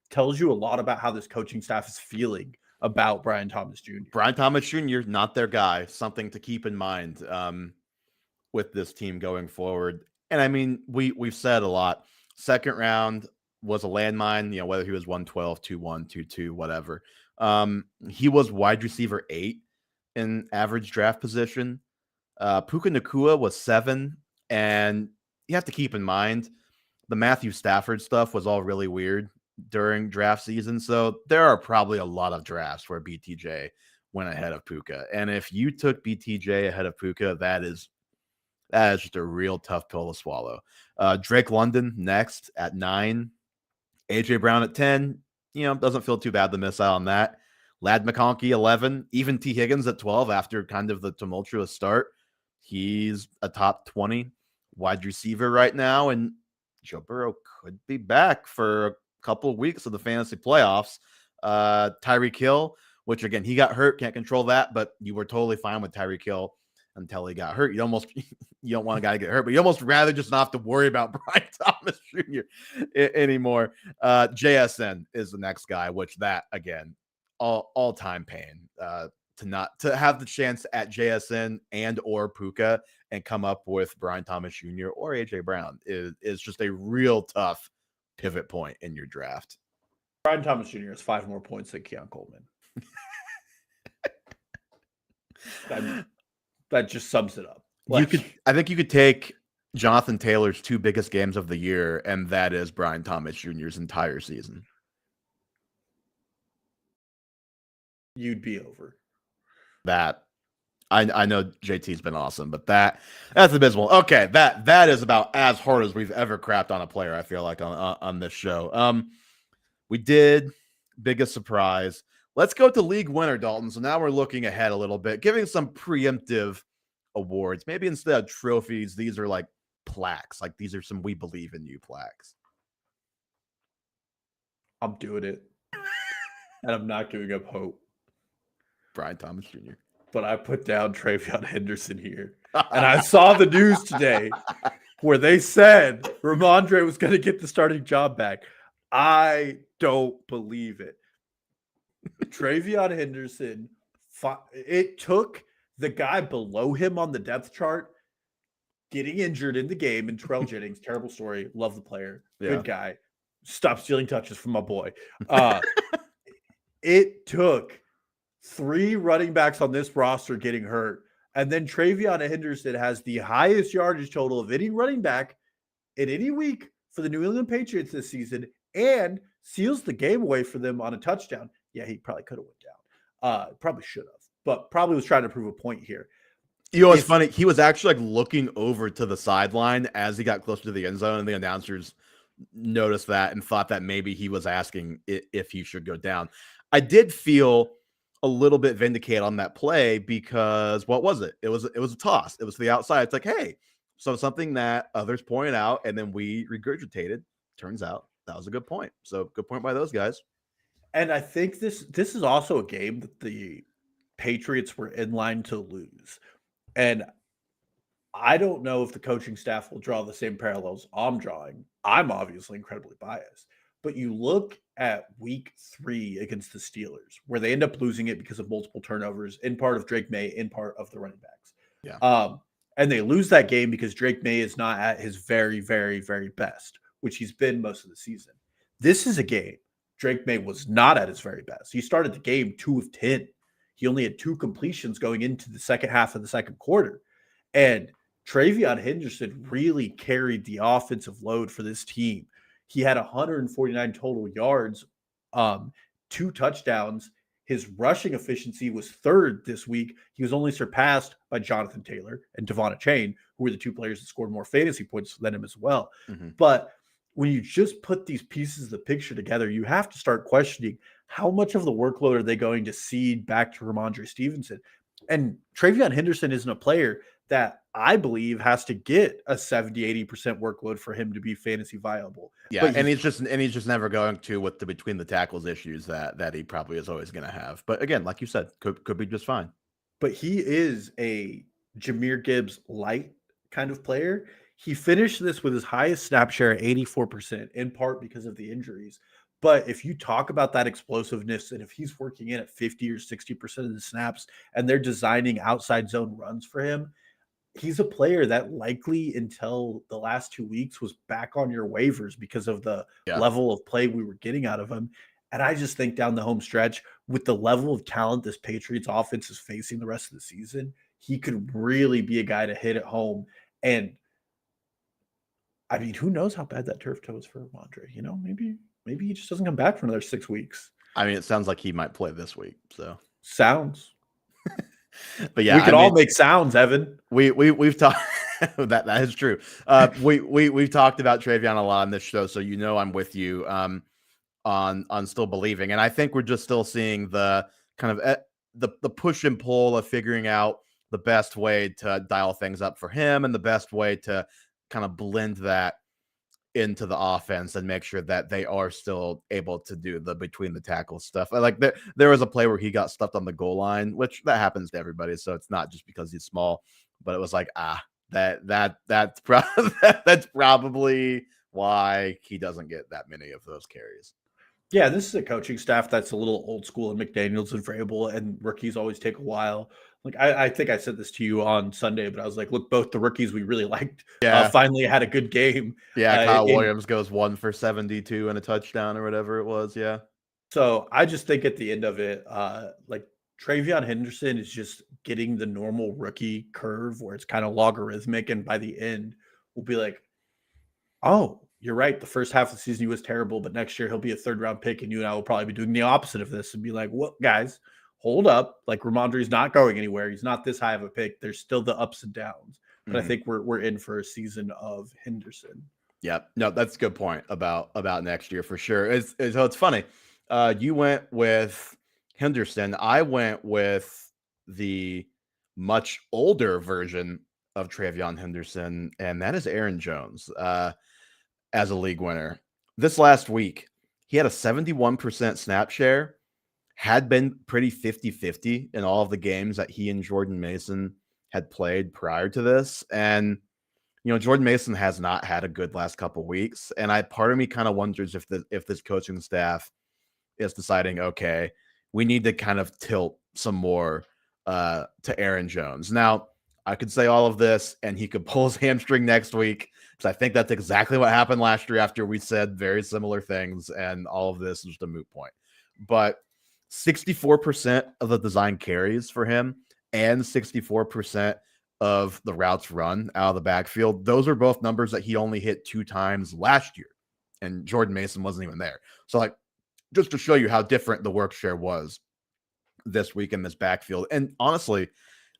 tells you a lot about how this coaching staff is feeling about Brian Thomas Jr. Brian Thomas Jr., not their guy. Something to keep in mind with this team going forward. And I mean, we've said a lot. Second round was a landmine, whether he was 112, 2-1, 2-2, whatever. He was wide receiver 8 in average draft position. Puka Nacua was 7. And you have to keep in mind, the Matthew Stafford stuff was all really weird during draft season. So there are probably a lot of drafts where BTJ went ahead of Puka. And if you took BTJ ahead of Puka, that is just a real tough pill to swallow. Drake London next at 9. AJ Brown at 10. Doesn't feel too bad to miss out on that. Ladd McConkey 11. Even T. Higgins at 12 after kind of the tumultuous start. He's a top 20 wide receiver right now. And Joe Burrow could be back for a couple of weeks of the fantasy playoffs. Tyreek Hill, which again, he got hurt, can't control that, but you were totally fine with Tyreek Hill until he got hurt. You don't want a guy to get hurt, but you almost rather just not have to worry about Brian Thomas Jr. anymore. JSN is the next guy, which that again, all-time pain. To have the chance at JSN and or Puka and come up with Brian Thomas Jr. or AJ Brown is just a real tough pivot point in your draft. Brian Thomas Jr. has 5 more points than Keon Coleman. That just sums it up. I think you could take Jonathan Taylor's 2 biggest games of the year, and that is Brian Thomas Jr.'s entire season. You'd be over. That I know JT's been awesome, but that's abysmal. Okay, that is about as hard as we've ever crapped on a player, I feel like, on this show. We did biggest surprise. Let's go to league winner, Dalton. So now we're looking ahead a little bit, giving some preemptive awards. Maybe instead of trophies, these are like plaques. Like these are some "We Believe in You" plaques. I'm doing it. And I'm not giving up hope. Brian Thomas Jr. But I put down Travion Henderson here. And I saw the news today where they said Ramondre was going to get the starting job back. I don't believe it. Travion Henderson, it took the guy below him on the depth chart getting injured in the game, and Terrell Jennings, terrible story. Love the player. Good guy. Stop stealing touches from my boy. It took 3 running backs on this roster getting hurt. And then Travion Henderson has the highest yardage total of any running back in any week for the New England Patriots this season and seals the game away for them on a touchdown. Yeah, he probably could have went down. Probably should have, but probably was trying to prove a point here. It's funny. He was actually like looking over to the sideline as he got closer to the end zone, and the announcers noticed that and thought that maybe he was asking if he should go down. I did feel a little bit vindicated on that play because what was it? It was a toss. It was to the outside. It's like, hey, so something that others pointed out and then we regurgitated. Turns out that was a good point. So good point by those guys. And I think this is also a game that the Patriots were in line to lose. And I don't know if the coaching staff will draw the same parallels I'm drawing. I'm obviously incredibly biased. But you look at week 3 against the Steelers, where they end up losing it because of multiple turnovers, in part of Drake May, in part of the running backs. Yeah. And they lose that game because Drake May is not at his very, very, very best, which he's been most of the season. This is a game Drake May was not at his very best. He started the game 2 of 10. He only had 2 completions going into the second half of the second quarter. And Travion Henderson really carried the offensive load for this team. He had 149 total yards, 2 touchdowns. His rushing efficiency was 3rd this week. He was only surpassed by Jonathan Taylor and Devon Achane, who were the 2 players that scored more fantasy points than him as well. Mm-hmm. But when you just put these pieces of the picture together, you have to start questioning how much of the workload are they going to cede back to Ramondre Stevenson. And Travion Henderson isn't a player that I believe has to get a 70-80% workload for him to be fantasy viable. Yeah, but he's just never going to with the between the tackles issues that he probably is always going to have. But again, like you said, could be just fine. But he is a Jahmyr Gibbs light kind of player. he finished this with his highest snap share at 84%, in part because of the injuries. But if you talk about that explosiveness and if he's working in at 50 or 60% of the snaps and they're designing outside zone runs for him, he's a player that likely until the last 2 weeks was back on your waivers because of the Yeah. level of play we were getting out of him. And I just think down the home stretch, with the level of talent this Patriots offense is facing the rest of the season, he could really be a guy to hit at home. And I mean, who knows how bad that turf toe is for Ramondre? Maybe he just doesn't come back for another 6 weeks. I mean, it sounds like he might play this week. So Sounds. but yeah, We could all make sounds, Evan. We've talked that is true. We've talked about Travion a lot on this show, so I'm with you on still believing, and I think we're just still seeing the kind of the push and pull of figuring out the best way to dial things up for him and the best way to kind of blend that into the offense and make sure that they are still able to do the between the tackles stuff. Like there was a play where he got stuffed on the goal line, which that happens to everybody. So it's not just because he's small, but it was like, that's probably why he doesn't get that many of those carries. Yeah, this is a coaching staff that's a little old school and McDaniels and Vrabel, and rookies always take a while. Like I think I said this to you on Sunday, but I was like, look, both the rookies we really liked finally had a good game. Yeah, Kyle Williams goes 1 for 72 and a touchdown or whatever it was. Yeah. So I just think at the end of it, like Travion Henderson is just getting the normal rookie curve where it's kind of logarithmic, and by the end, we'll be like, oh, you're right. The first half of the season he was terrible, but next year he'll be a 3rd-round pick, and you and I will probably be doing the opposite of this and be like, well, guys, hold up. Like Ramondre's not going anywhere. He's not this high of a pick. There's still the ups and downs. But I think we're in for a season of Henderson. Yeah, no, that's a good point about next year for sure. So it's funny. You went with Henderson. I went with the much older version of Travion Henderson, and that is Aaron Jones as a league winner. This last week, he had a 71% snap share, had been pretty 50-50 in all of the games that he and Jordan Mason had played prior to this. And Jordan Mason has not had a good last couple weeks, and part of me kind of wonders if this coaching staff is deciding, okay, we need to kind of tilt some more to Aaron Jones. Now, I could say all of this, and he could pull his hamstring next week, because I think that's exactly what happened last year after we said very similar things, and all of this is just a moot point. But 64% of the design carries for him and 64% of the routes run out of the backfield, those are both numbers that he only hit 2 times last year, and Jordan Mason wasn't even there. So, like, just to show you how different the work share was this week in this backfield. And honestly,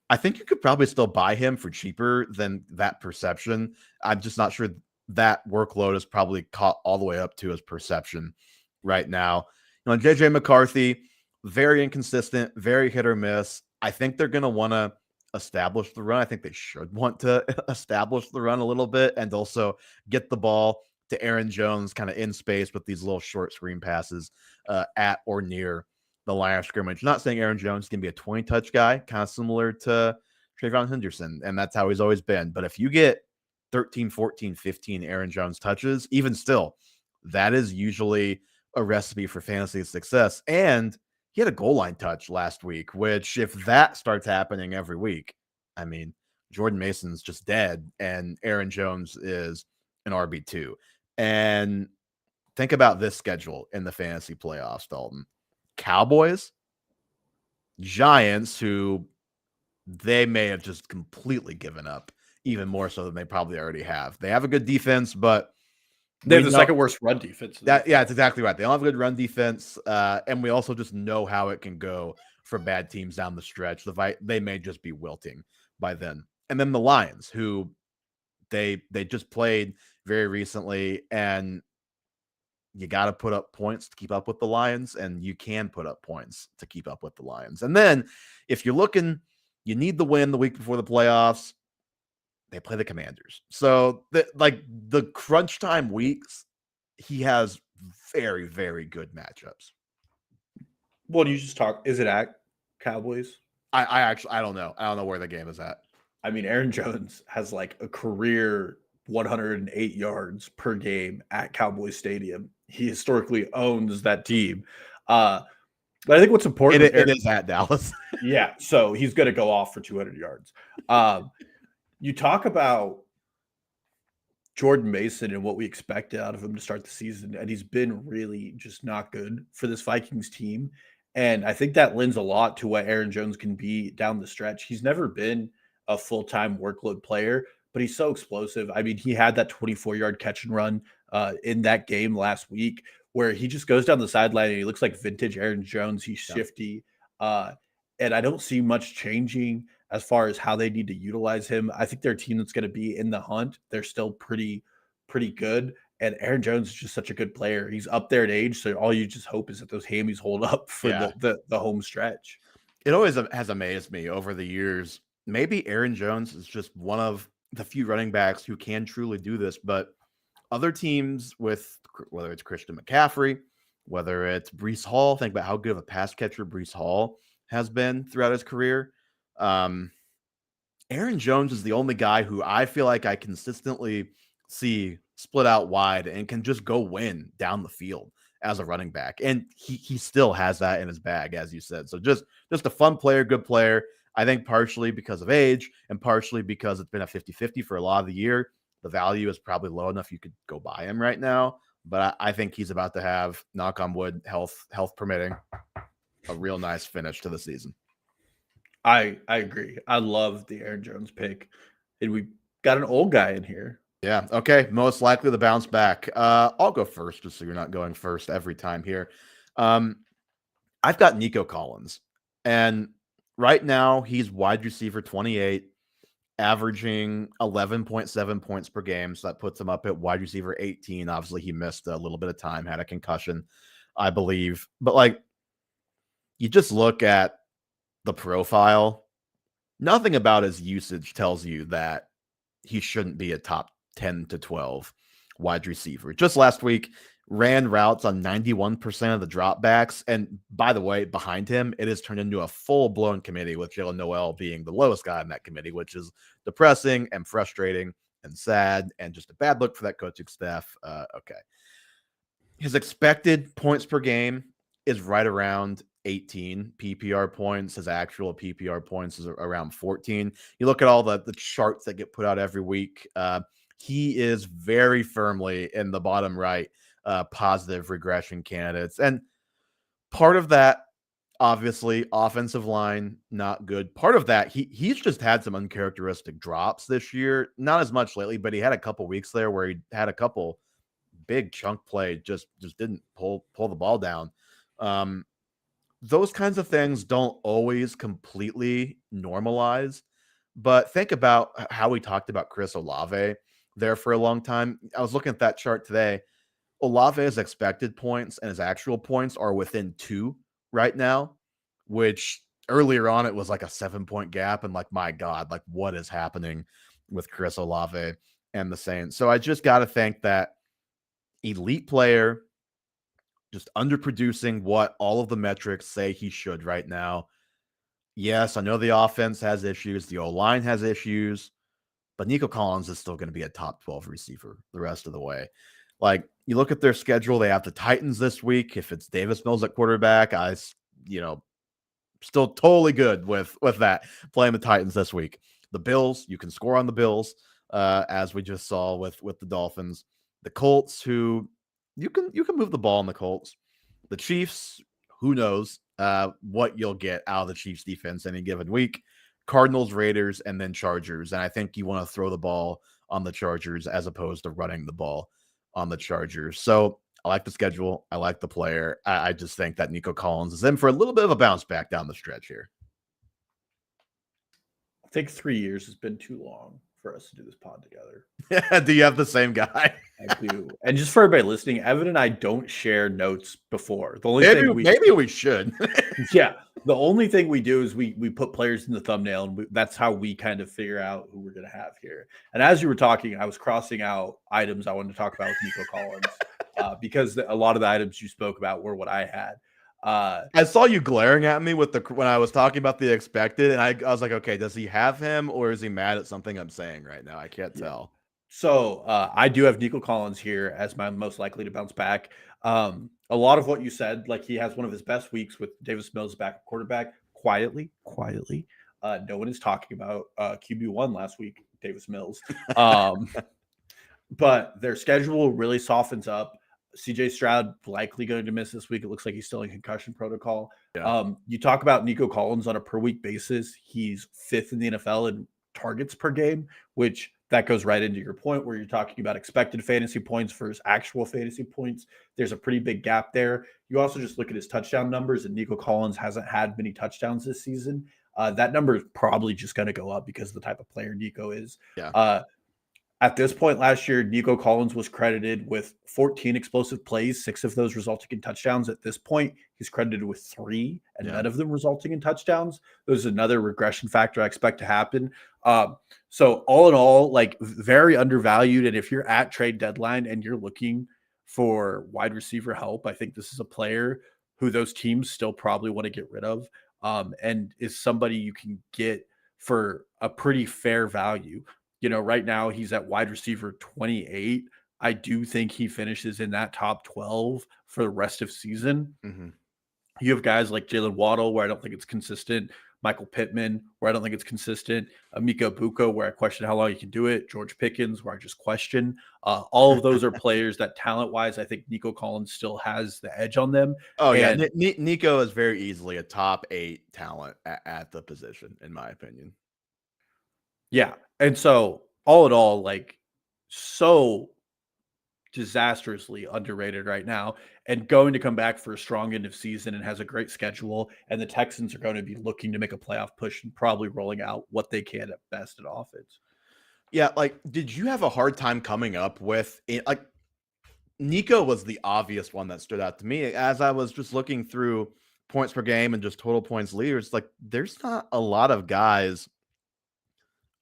I think you could probably still buy him for cheaper than that perception. I'm just not sure that workload is probably caught all the way up to his perception right now. JJ McCarthy, very inconsistent, very hit or miss. I think they're going to want to establish the run. I think they should want to establish the run a little bit and also get the ball to Aaron Jones kind of in space with these little short screen passes at or near the line of scrimmage. Not saying Aaron Jones can be a 20-touch guy, kind of similar to Travion Henderson, and that's how he's always been. But if you get 13, 14, 15 Aaron Jones touches, even still, that is usually a recipe for fantasy success. And he had a goal line touch last week, which if that starts happening every week, I mean, Jordan Mason's just dead, and Aaron Jones is an RB2. And think about this schedule in the fantasy playoffs, Dalton. Cowboys, Giants, who they may have just completely given up, even more so than they probably already have. They have a good defense, but they have the second worst run defense. Yeah, it's exactly right. They don't have a good run defense, and we also just know how it can go for bad teams down the stretch. They may just be wilting by then. And then the Lions, who they just played very recently, and you got to put up points to keep up with the Lions, and you can put up points to keep up with the Lions. And then if you're looking, you need the win the week before the playoffs, they play the Commanders. So the crunch time weeks, he has very, very good matchups. What do you just talk? Is it at Cowboys? I don't know. I don't know where the game is at. I mean, Aaron Jones has like a career 108 yards per game at Cowboys Stadium. He historically owns that team. But I think what's important It is at Dallas. yeah, so he's going to go off for 200 yards. You talk about Jordan Mason and what we expected out of him to start the season, and he's been really just not good for this Vikings team. And I think that lends a lot to what Aaron Jones can be down the stretch. He's never been a full-time workload player, but he's so explosive. I mean, he had that 24-yard catch and run in that game last week where he just goes down the sideline and he looks like vintage Aaron Jones. He's shifty. And I don't see much changing as far as how they need to utilize him. I think they're a team that's going to be in the hunt. They're still pretty good. And Aaron Jones is just such a good player. He's up there in age, so all you just hope is that those hammies hold up for the home stretch. It always has amazed me over the years. Maybe Aaron Jones is just one of the few running backs who can truly do this, but other teams with whether it's Christian McCaffrey, whether it's Breece Hall, think about how good of a pass catcher Breece Hall has been throughout his career. Aaron Jones is the only guy who I feel like I consistently see split out wide and can just go win down the field as a running back. And he still has that in his bag, as you said. So just a fun player, good player. I think partially because of age and partially because it's been a 50-50 for a lot of the year. The value is probably low enough you could go buy him right now. But I think he's about to have, knock on wood, health permitting, a real nice finish to the season. I agree. I love the Aaron Jones pick. And we got an old guy in here. Yeah. Okay. Most likely to bounce back. I'll go first, just so you're not going first every time here. I've got Nico Collins, and right now he's wide receiver 28, averaging 11.7 points per game. So that puts him up at wide receiver 18. Obviously, he missed a little bit of time, had a concussion, I believe. But like, you just look at the profile, nothing about his usage tells you that he shouldn't be a top 10 to 12 wide receiver. Just last week, ran routes on 91% of the dropbacks. And by the way, behind him, it has turned into a full-blown committee with Jalen Noel being the lowest guy in that committee, which is depressing and frustrating and sad and just a bad look for that coaching staff. Okay. His expected points per game is right around 18 PPR points. His actual PPR points is around 14. You look at all the charts that get put out every week. He is very firmly in the bottom right positive regression candidates. And part of that, obviously, offensive line, not good. Part of that, he's just had some uncharacteristic drops this year. Not as much lately, but he had a couple weeks there where he had a couple big chunk play, just didn't pull the ball down. Those kinds of things don't always completely normalize, but think about how we talked about Chris Olave there for a long time. I was looking at that chart today. Olave's expected points and his actual points are within 2 right now, which earlier on it was like a 7-point gap. And like, my God, like what is happening with Chris Olave and the Saints? So I just got to think that elite player, just underproducing what all of the metrics say he should right now. Yes, I know the offense has issues. The O-line has issues, but Nico Collins is still going to be a top 12 receiver the rest of the way. Like, you look at their schedule, they have the Titans this week. If it's Davis Mills at quarterback, still totally good with that, playing the Titans this week. The Bills, you can score on the Bills, as we just saw with the Dolphins. The Colts, who you can move the ball on the Colts. The Chiefs, who knows what you'll get out of the Chiefs defense any given week. Cardinals, Raiders, and then Chargers. And I think you want to throw the ball on the Chargers as opposed to running the ball on the Chargers. So I like the schedule. I like the player. I just think that Nico Collins is in for a little bit of a bounce back down the stretch here. I think 3 years has been too long for us to do this pod together. Do you have the same guy? I do. And just for everybody listening, Evan and I don't share notes before. The only maybe we should. Yeah. The only thing we do is we put players in the thumbnail, and that's how we kind of figure out who we're going to have here. And as you were talking, I was crossing out items I wanted to talk about with Nico Collins because a lot of the items you spoke about were what I had. I saw you glaring at me when I was talking about the expected, and I was like, okay, does he have him or is he mad at something I'm saying right now? I can't tell. So I do have Nico Collins here as my most likely to bounce back. A lot of what you said, like he has one of his best weeks with Davis Mills back at quarterback. Quietly. No one is talking about QB1 last week, Davis Mills. But their schedule really softens up. CJ Stroud likely going to miss this week. It looks like he's still in concussion protocol. Yeah. You talk about Nico Collins on a per week basis. He's 5th in the NFL in targets per game, which that goes right into your point where you're talking about expected fantasy points versus actual fantasy points. There's a pretty big gap there. You also just look at his touchdown numbers, and Nico Collins hasn't had many touchdowns this season. That number is probably just going to go up because of the type of player Nico is. Yeah. At this point last year, Nico Collins was credited with 14 explosive plays, 6 of those resulting in touchdowns. At this point, he's credited with 3, and none of them resulting in touchdowns. There's another regression factor I expect to happen. So all in all, like very undervalued. And if you're at trade deadline and you're looking for wide receiver help, I think this is a player who those teams still probably want to get rid of, and is somebody you can get for a pretty fair value. Right now he's at wide receiver 28. I do think he finishes in that top 12 for the rest of season. Mm-hmm. You have guys like Jalen Waddle, where I don't think it's consistent. Michael Pittman, where I don't think it's consistent. Amiko Buko, where I question how long he can do it. George Pickens, where I just question. All of those are players that talent-wise, I think Nico Collins still has the edge on them. Oh, yeah. Nico is very easily a top 8 talent at the position, in my opinion. Yeah. And so all in all, like so disastrously underrated right now and going to come back for a strong end of season and has a great schedule. And the Texans are going to be looking to make a playoff push and probably rolling out what they can at best at offense. Yeah. Like, did you have a hard time coming up with it? Like, Nico was the obvious one that stood out to me as I was just looking through points per game and just total points leaders. Like, there's not a lot of guys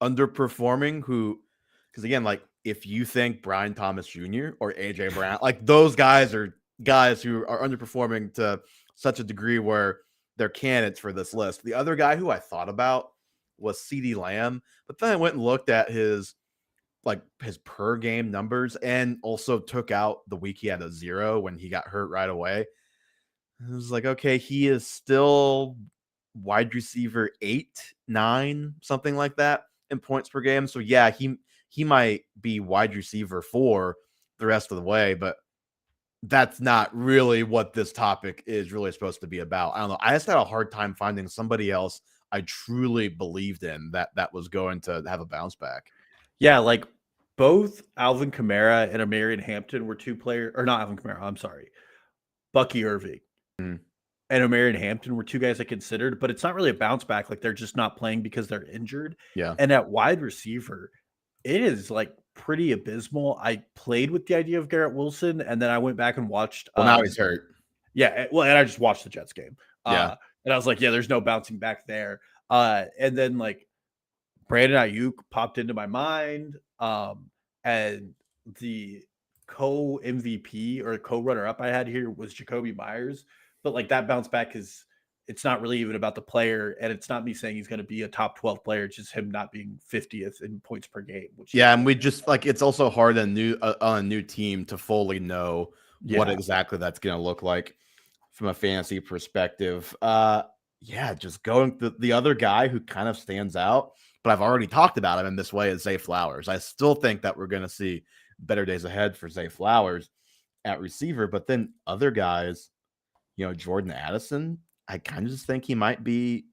underperforming because again, like if you think Brian Thomas Jr. or AJ Brown, like those guys are guys who are underperforming to such a degree where they're candidates for this list. The other guy who I thought about was CeeDee Lamb, but then I went and looked at his per game numbers and also took out the week he had a 0 when he got hurt right away. I was like, okay, he is still wide receiver 8, 9, something like that in points per game. So yeah, he might be wide receiver 4 the rest of the way, but that's not really what this topic is really supposed to be about. I don't know. I just had a hard time finding somebody else I truly believed in that was going to have a bounce back. Yeah, like both Alvin Kamara and Amarian Hampton were 2 players, or not Alvin Kamara, I'm sorry. Bucky Irving. Mm. And Amarian Hampton were 2 guys I considered, but it's not really a bounce back. Like they're just not playing because they're injured. Yeah. And at wide receiver, it is like pretty abysmal. I played with the idea of Garrett Wilson, and then I went back and watched. Well, now he's hurt. Yeah. Well, and I just watched the Jets game. Yeah. And I was like, yeah, there's no bouncing back there. And then like Brandon Ayuk popped into my mind. And the co-MVP or co-runner-up I had here was Jacoby Myers. But like that bounce back it's not really even about the player, and it's not me saying he's going to be a top 12 player. It's just him not being 50th in points per game. And we just like it's also hard on a new team to fully know what exactly that's going to look like from a fantasy perspective. Just going the other guy who kind of stands out, but I've already talked about him in this way is Zay Flowers. I still think that we're going to see better days ahead for Zay Flowers at receiver, but then other guys. Jordan Addison, I kind of just think he might be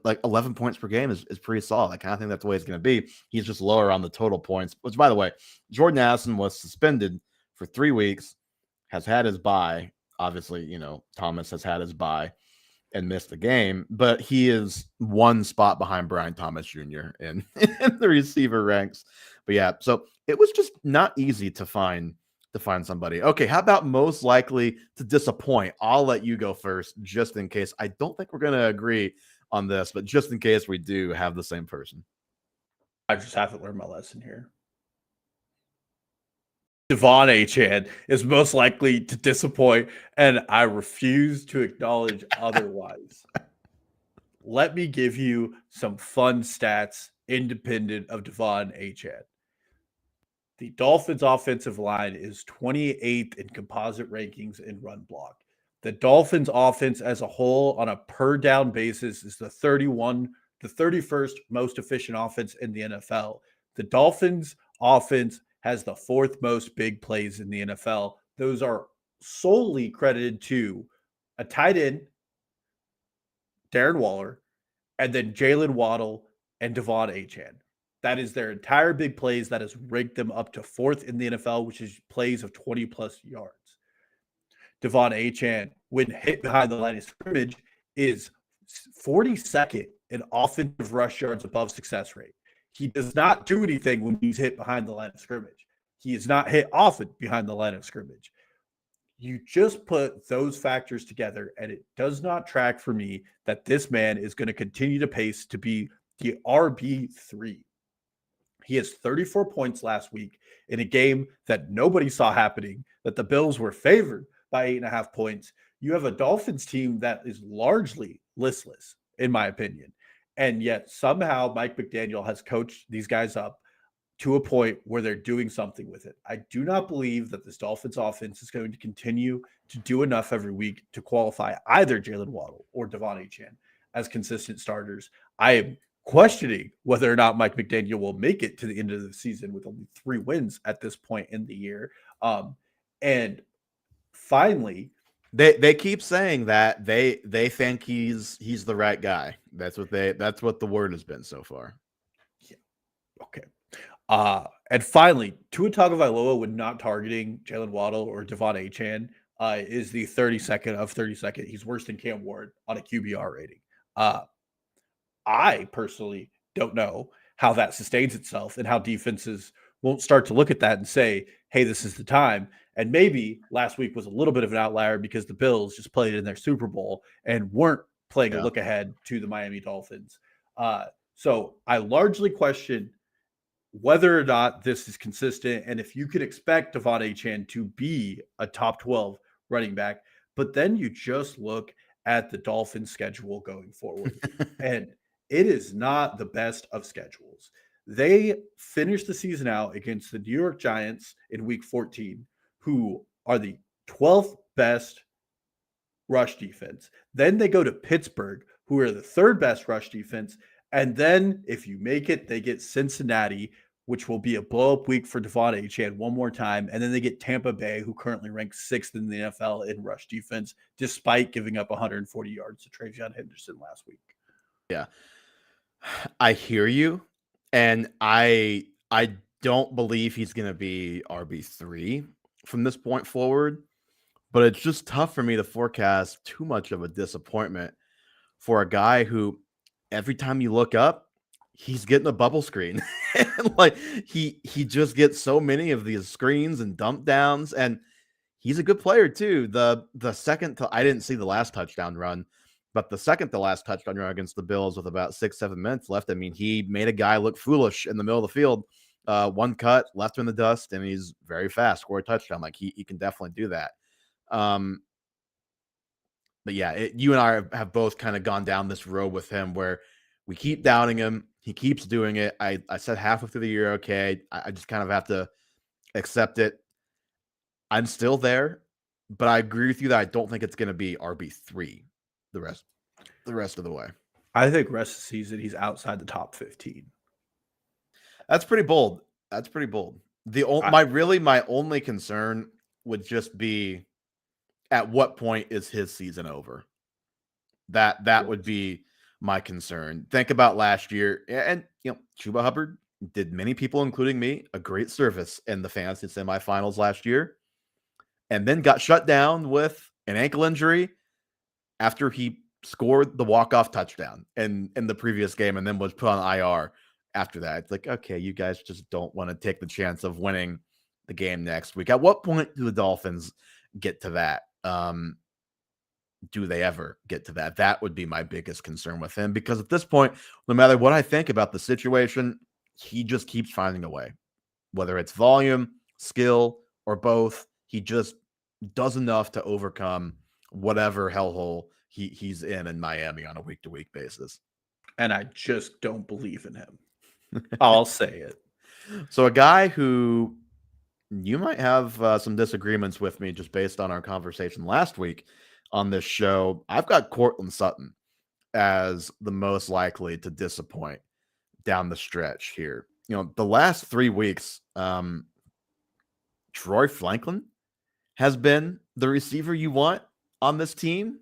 like 11 points per game is pretty solid. I kind of think that's the way it's going to be. He's just lower on the total points, which by the way, Jordan Addison was suspended for 3 weeks, has had his bye. Obviously, Thomas has had his bye and missed the game, but he is 1 spot behind Brian Thomas Jr. in the receiver ranks. But yeah, so it was just not easy to find somebody. Okay, how about most likely to disappoint? I'll let you go first, just in case. I don't think we're going to agree on this, but just in case we do have the same person. I just haven't learned my lesson here. Devon Achane is most likely to disappoint, and I refuse to acknowledge otherwise. Let me give you some fun stats independent of Devon Achane. The Dolphins' offensive line is 28th in composite rankings in run block. The Dolphins' offense as a whole, on a per down basis, is the 31st most efficient offense in the NFL. The Dolphins' offense has the 4th most big plays in the NFL. Those are solely credited to a tight end, Darren Waller, and then Jalen Waddle and Devon Achane. That is their entire big plays that has ranked them up to 4th in the NFL, which is plays of 20 plus yards. Devon Achane, when hit behind the line of scrimmage, is 42nd in offensive rush yards above success rate. He does not do anything when he's hit behind the line of scrimmage. He is not hit often behind the line of scrimmage. You just put those factors together, and it does not track for me that this man is going to continue to pace to be the RB3. He has 34 points last week in a game that nobody saw happening, that the Bills were favored by 8.5 points. You have a Dolphins team that is largely listless, in my opinion. And yet somehow Mike McDaniel has coached these guys up to a point where they're doing something with it. I do not believe that this Dolphins offense is going to continue to do enough every week to qualify either Jalen Waddle or Devon Achane as consistent starters. I am questioning whether or not Mike McDaniel will make it to the end of the season with only 3 wins at this point in the year. And finally, they keep saying that they think he's the right guy. That's what the word has been so far. Yeah. Okay. And finally, Tua Tagovailoa, when not targeting Jalen Waddle or Devon Achane, is the 32nd of 32nd. He's worse than Cam Ward on a QBR rating. I personally don't know how that sustains itself and how defenses won't start to look at that and say, hey, this is the time. And maybe last week was a little bit of an outlier because the Bills just played in their Super Bowl and weren't playing a look ahead to the Miami Dolphins. So I largely question whether or not this is consistent and if you could expect Devon Achane to be a top 12 running back. But then you just look at the Dolphins schedule going forward. And it is not the best of schedules. They finished the season out against the New York Giants in week 14, who are the 12th best rush defense. Then they go to Pittsburgh, who are the 3rd best rush defense. And then if you make it, they get Cincinnati, which will be a blow-up week for Devon Achane one more time. And then they get Tampa Bay, who currently ranks 6th in the NFL in rush defense, despite giving up 140 yards to Travion Henderson last week. Yeah. I hear you. And I don't believe he's going to be RB3 from this point forward. But it's just tough for me to forecast too much of a disappointment for a guy who every time you look up, he's getting a bubble screen. And like he just gets so many of these screens and dump downs, and he's a good player too. The second to, I didn't see the last touchdown run, but the second to last touchdown run against the Bills with about 6-7 minutes left, I mean, he made a guy look foolish in the middle of the field. One cut, left him in the dust, and he's very fast, scored a touchdown. Like he can definitely do that. But yeah, you and I have both kind of gone down this road with him where we keep doubting him. He keeps doing it. I said halfway through the year, okay, I just kind of have to accept it. I'm still there, but I agree with you that I don't think it's going to be RB3 the rest of the way. I think rest of the season he's outside the top 15. That's pretty bold. My only concern would just be at what point is his season over? That would be my concern. Think about last year, and Chuba Hubbard did many people, including me, a great service in the fantasy semifinals last year, and then got shut down with an ankle injury after he scored the walk-off touchdown in the previous game, and then was put on IR after that. It's like, okay, you guys just don't want to take the chance of winning the game next week. At what point do the Dolphins get to that? Do they ever get to that? That would be my biggest concern with him, because at this point, no matter what I think about the situation, he just keeps finding a way, whether it's volume, skill, or both. He just does enough to overcome whatever hellhole he's in Miami on a week-to-week basis. And I just don't believe in him. I'll say it. So a guy who You might have some disagreements with me just based on our conversation last week on this show. I've got Cortland Sutton as the most likely to disappoint down the stretch here. The last 3 weeks, Troy Franklin has been the receiver you want on this team.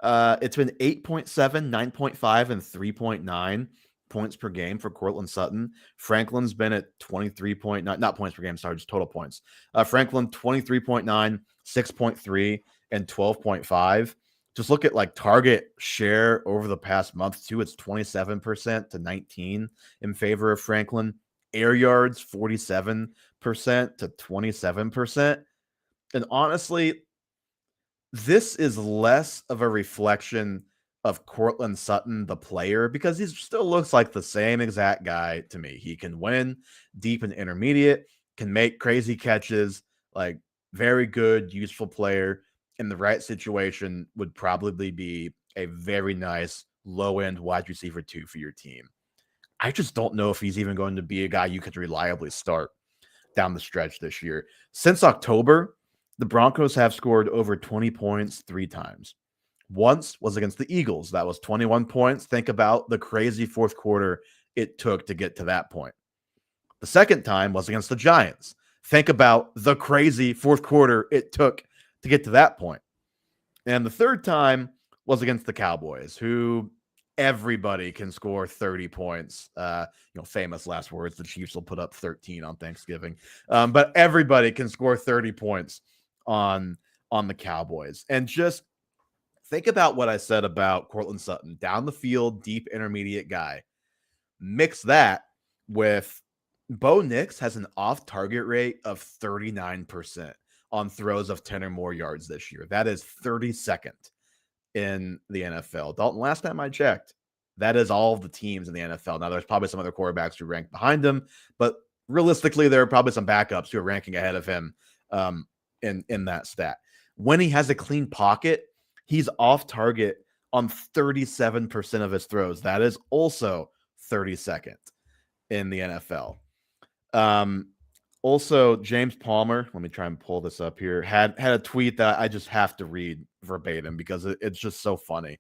It's been 8.7, 9.5, and 3.9 points per game for Cortland Sutton. Franklin's been at 23.9, not points per game, sorry, just total points. Franklin, 23.9, 6.3, and 12.5. Just look at like target share over the past month, too. It's 27% to 19 in favor of Franklin. Air yards, 47% to 27%. And honestly, this is less of a reflection of Cortland Sutton, the player, because he still looks like the same exact guy to me. He can win deep and intermediate, can make crazy catches, like very good, useful player in the right situation would probably be a very nice low-end wide receiver 2 for your team. I just don't know if he's even going to be a guy you could reliably start down the stretch this year. Since October, the Broncos have scored over 20 points 3 times. Once was against the Eagles. That was 21 points. Think about the crazy fourth quarter it took to get to that point. The second time was against the Giants. Think about the crazy fourth quarter it took to get to that point. And the third time was against the Cowboys, who everybody can score 30 points. Famous last words, the Chiefs will put up 13 on Thanksgiving. But everybody can score 30 points on the Cowboys. And just think about what I said about Cortland Sutton, down the field, deep intermediate guy. Mix that with Bo Nix has an off-target rate of 39% on throws of 10 or more yards this year. That is 32nd in the NFL. Dalton, last time I checked, that is all of the teams in the NFL. Now, there's probably some other quarterbacks who rank behind him, but realistically, there are probably some backups who are ranking ahead of him in that stat. When he has a clean pocket, he's off target on 37% of his throws. That is also 32nd in the NFL. Also, James Palmer, let me try and pull this up here, had a tweet that I just have to read verbatim because it's just so funny.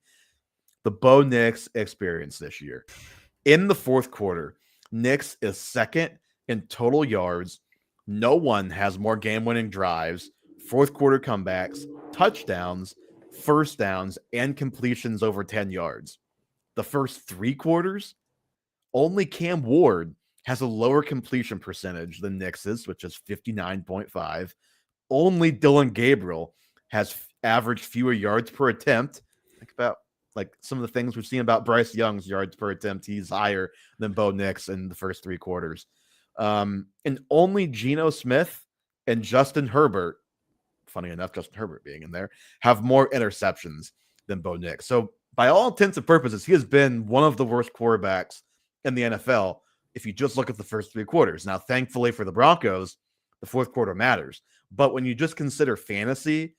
The Bo Nix experience this year. In the fourth quarter, Nix is second in total yards. No one has more game-winning drives, fourth quarter comebacks, touchdowns, first downs, and completions over 10 yards. The first 3 quarters, only Cam Ward has a lower completion percentage than Nix's, which is 59.5. Only Dylan Gabriel has averaged fewer yards per attempt. Think about like some of the things we've seen about Bryce Young's yards per attempt. He's higher than Bo Nix in the first 3 quarters. And only Geno Smith and Justin Herbert, funny enough, Justin Herbert being in there, have more interceptions than Bo Nix. So by all intents and purposes, he has been one of the worst quarterbacks in the NFL if you just look at the first 3 quarters. Now, thankfully for the Broncos, the fourth quarter matters. But when you just consider fantasy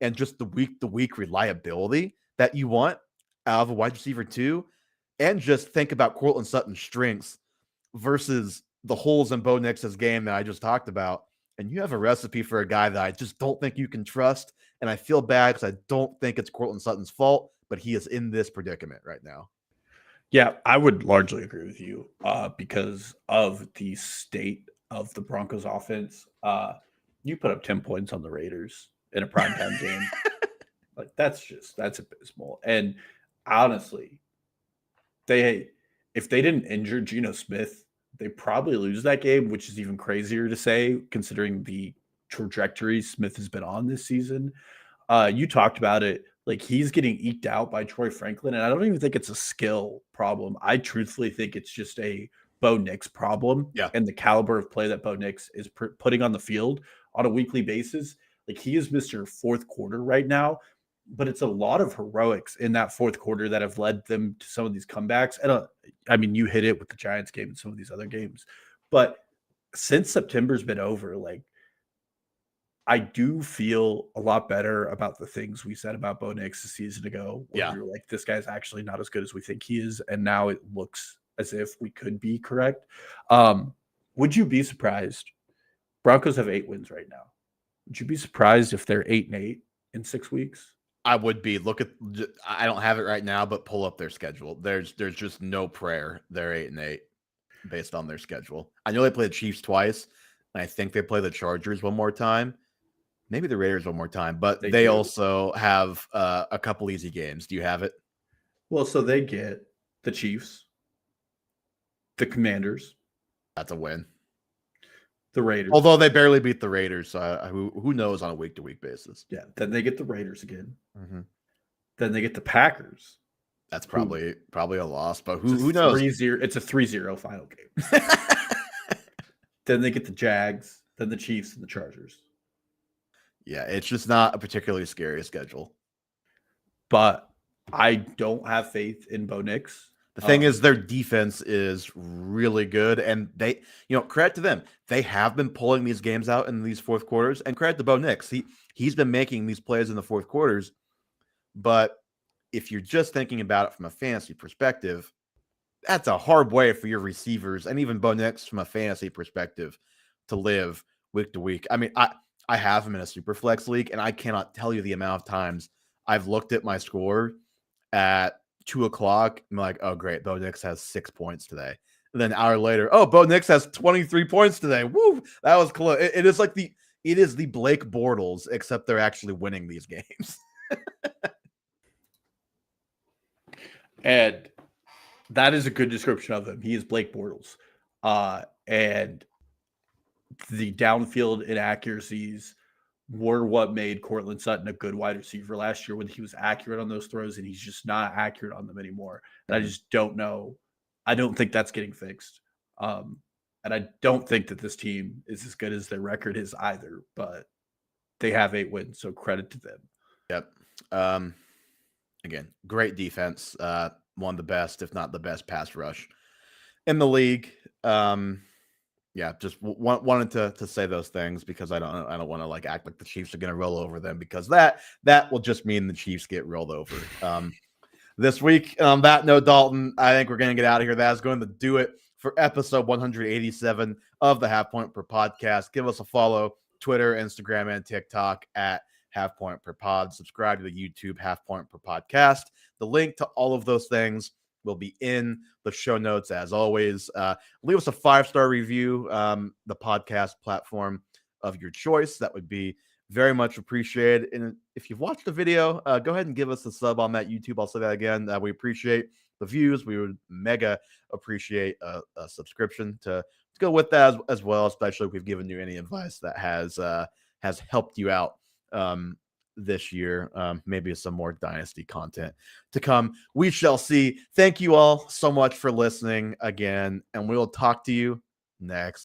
and just the week reliability that you want out of a wide receiver 2, and just think about Cortland Sutton's strengths versus the holes in Bo Nix's game that I just talked about, and you have a recipe for a guy that I just don't think you can trust. And I feel bad because I don't think it's Cortland Sutton's fault, but he is in this predicament right now. Yeah, I would largely agree with you because of the state of the Broncos offense. You put up 10 points on the Raiders in a primetime game. Like that's abysmal. And honestly, if they didn't injure Geno Smith, they probably lose that game, which is even crazier to say considering the trajectory Smith has been on this season. You talked about it. Like he's getting eked out by Troy Franklin, and I don't even think it's a skill problem. I truthfully think it's just a Bo Nix problem, and the caliber of play that Bo Nix is putting on the field on a weekly basis. Like he is Mr. Fourth Quarter right now, but it's a lot of heroics in that fourth quarter that have led them to some of these comebacks. And I mean, you hit it with the Giants game and some of these other games, but since September's been over, like I do feel a lot better about the things we said about Bo Nix a season ago. Where we were like, this guy's actually not as good as we think he is. And now it looks as if we could be correct. Would you be surprised Broncos have 8 wins right now. Would you be surprised if they're 8-8 in 6 weeks? I would be. I don't have it right now, but pull up their schedule. There's just no prayer. They're 8-8 based on their schedule. I know they play the Chiefs twice, and I think they play the Chargers one more time. Maybe the Raiders one more time, but they also have a couple easy games. Do you have it? Well, so they get the Chiefs, the Commanders. That's a win. The Raiders. Although they barely beat the Raiders, so who knows on a week-to-week basis. Yeah, then they get the Raiders again. Mm-hmm. Then they get the Packers. That's probably a loss, but who knows? 3-0. It's a 3-0 final game. Then they get the Jags, then the Chiefs, and the Chargers. Yeah, it's just not a particularly scary schedule. But I don't have faith in Bo Nix. The thing is, their defense is really good, and they, credit to them. They have been pulling these games out in these fourth quarters, and credit to Bo Nix. He's been making these plays in the fourth quarters. But if you're just thinking about it from a fantasy perspective, that's a hard way for your receivers and even Bo Nix from a fantasy perspective to live week to week. I mean, I have him in a super flex league, and I cannot tell you the amount of times I've looked at my score at 2:00. I'm like, oh, great. Bo Nix has 6 points today. And then an hour later, oh, Bo Nix has 23 points today. Woo! That was close. It is the Blake Bortles, except they're actually winning these games. And that is a good description of him. He is Blake Bortles. And the downfield inaccuracies were what made Courtland Sutton a good wide receiver last year when he was accurate on those throws, and he's just not accurate on them anymore. And I just don't know. I don't think that's getting fixed. And I don't think that this team is as good as their record is either, but they have 8 wins, so credit to them. Yep. Again, great defense. One of the best, if not the best, pass rush in the league. Yeah, just wanted to say those things because I don't want to act like the Chiefs are going to roll over them, because that will just mean the Chiefs get rolled over. This week, on that note, Dalton, I think we're going to get out of here. That is going to do it for episode 187 of the Half Point Per Podcast. Give us a follow, Twitter, Instagram, and TikTok at Half Point Per Pod. Subscribe to the YouTube Half Point Per Podcast. The link to all of those things will be in the show notes, as always. Leave us a 5-star review, the podcast platform of your choice. That would be very much appreciated. And if you've watched the video, go ahead and give us a sub on that YouTube. I'll say that again. We appreciate the views. We would mega appreciate a subscription to go with that as well, especially if we've given you any advice that has helped you out this year. Maybe some more Dynasty content to come. We shall see. Thank you all so much for listening again, and we will talk to you next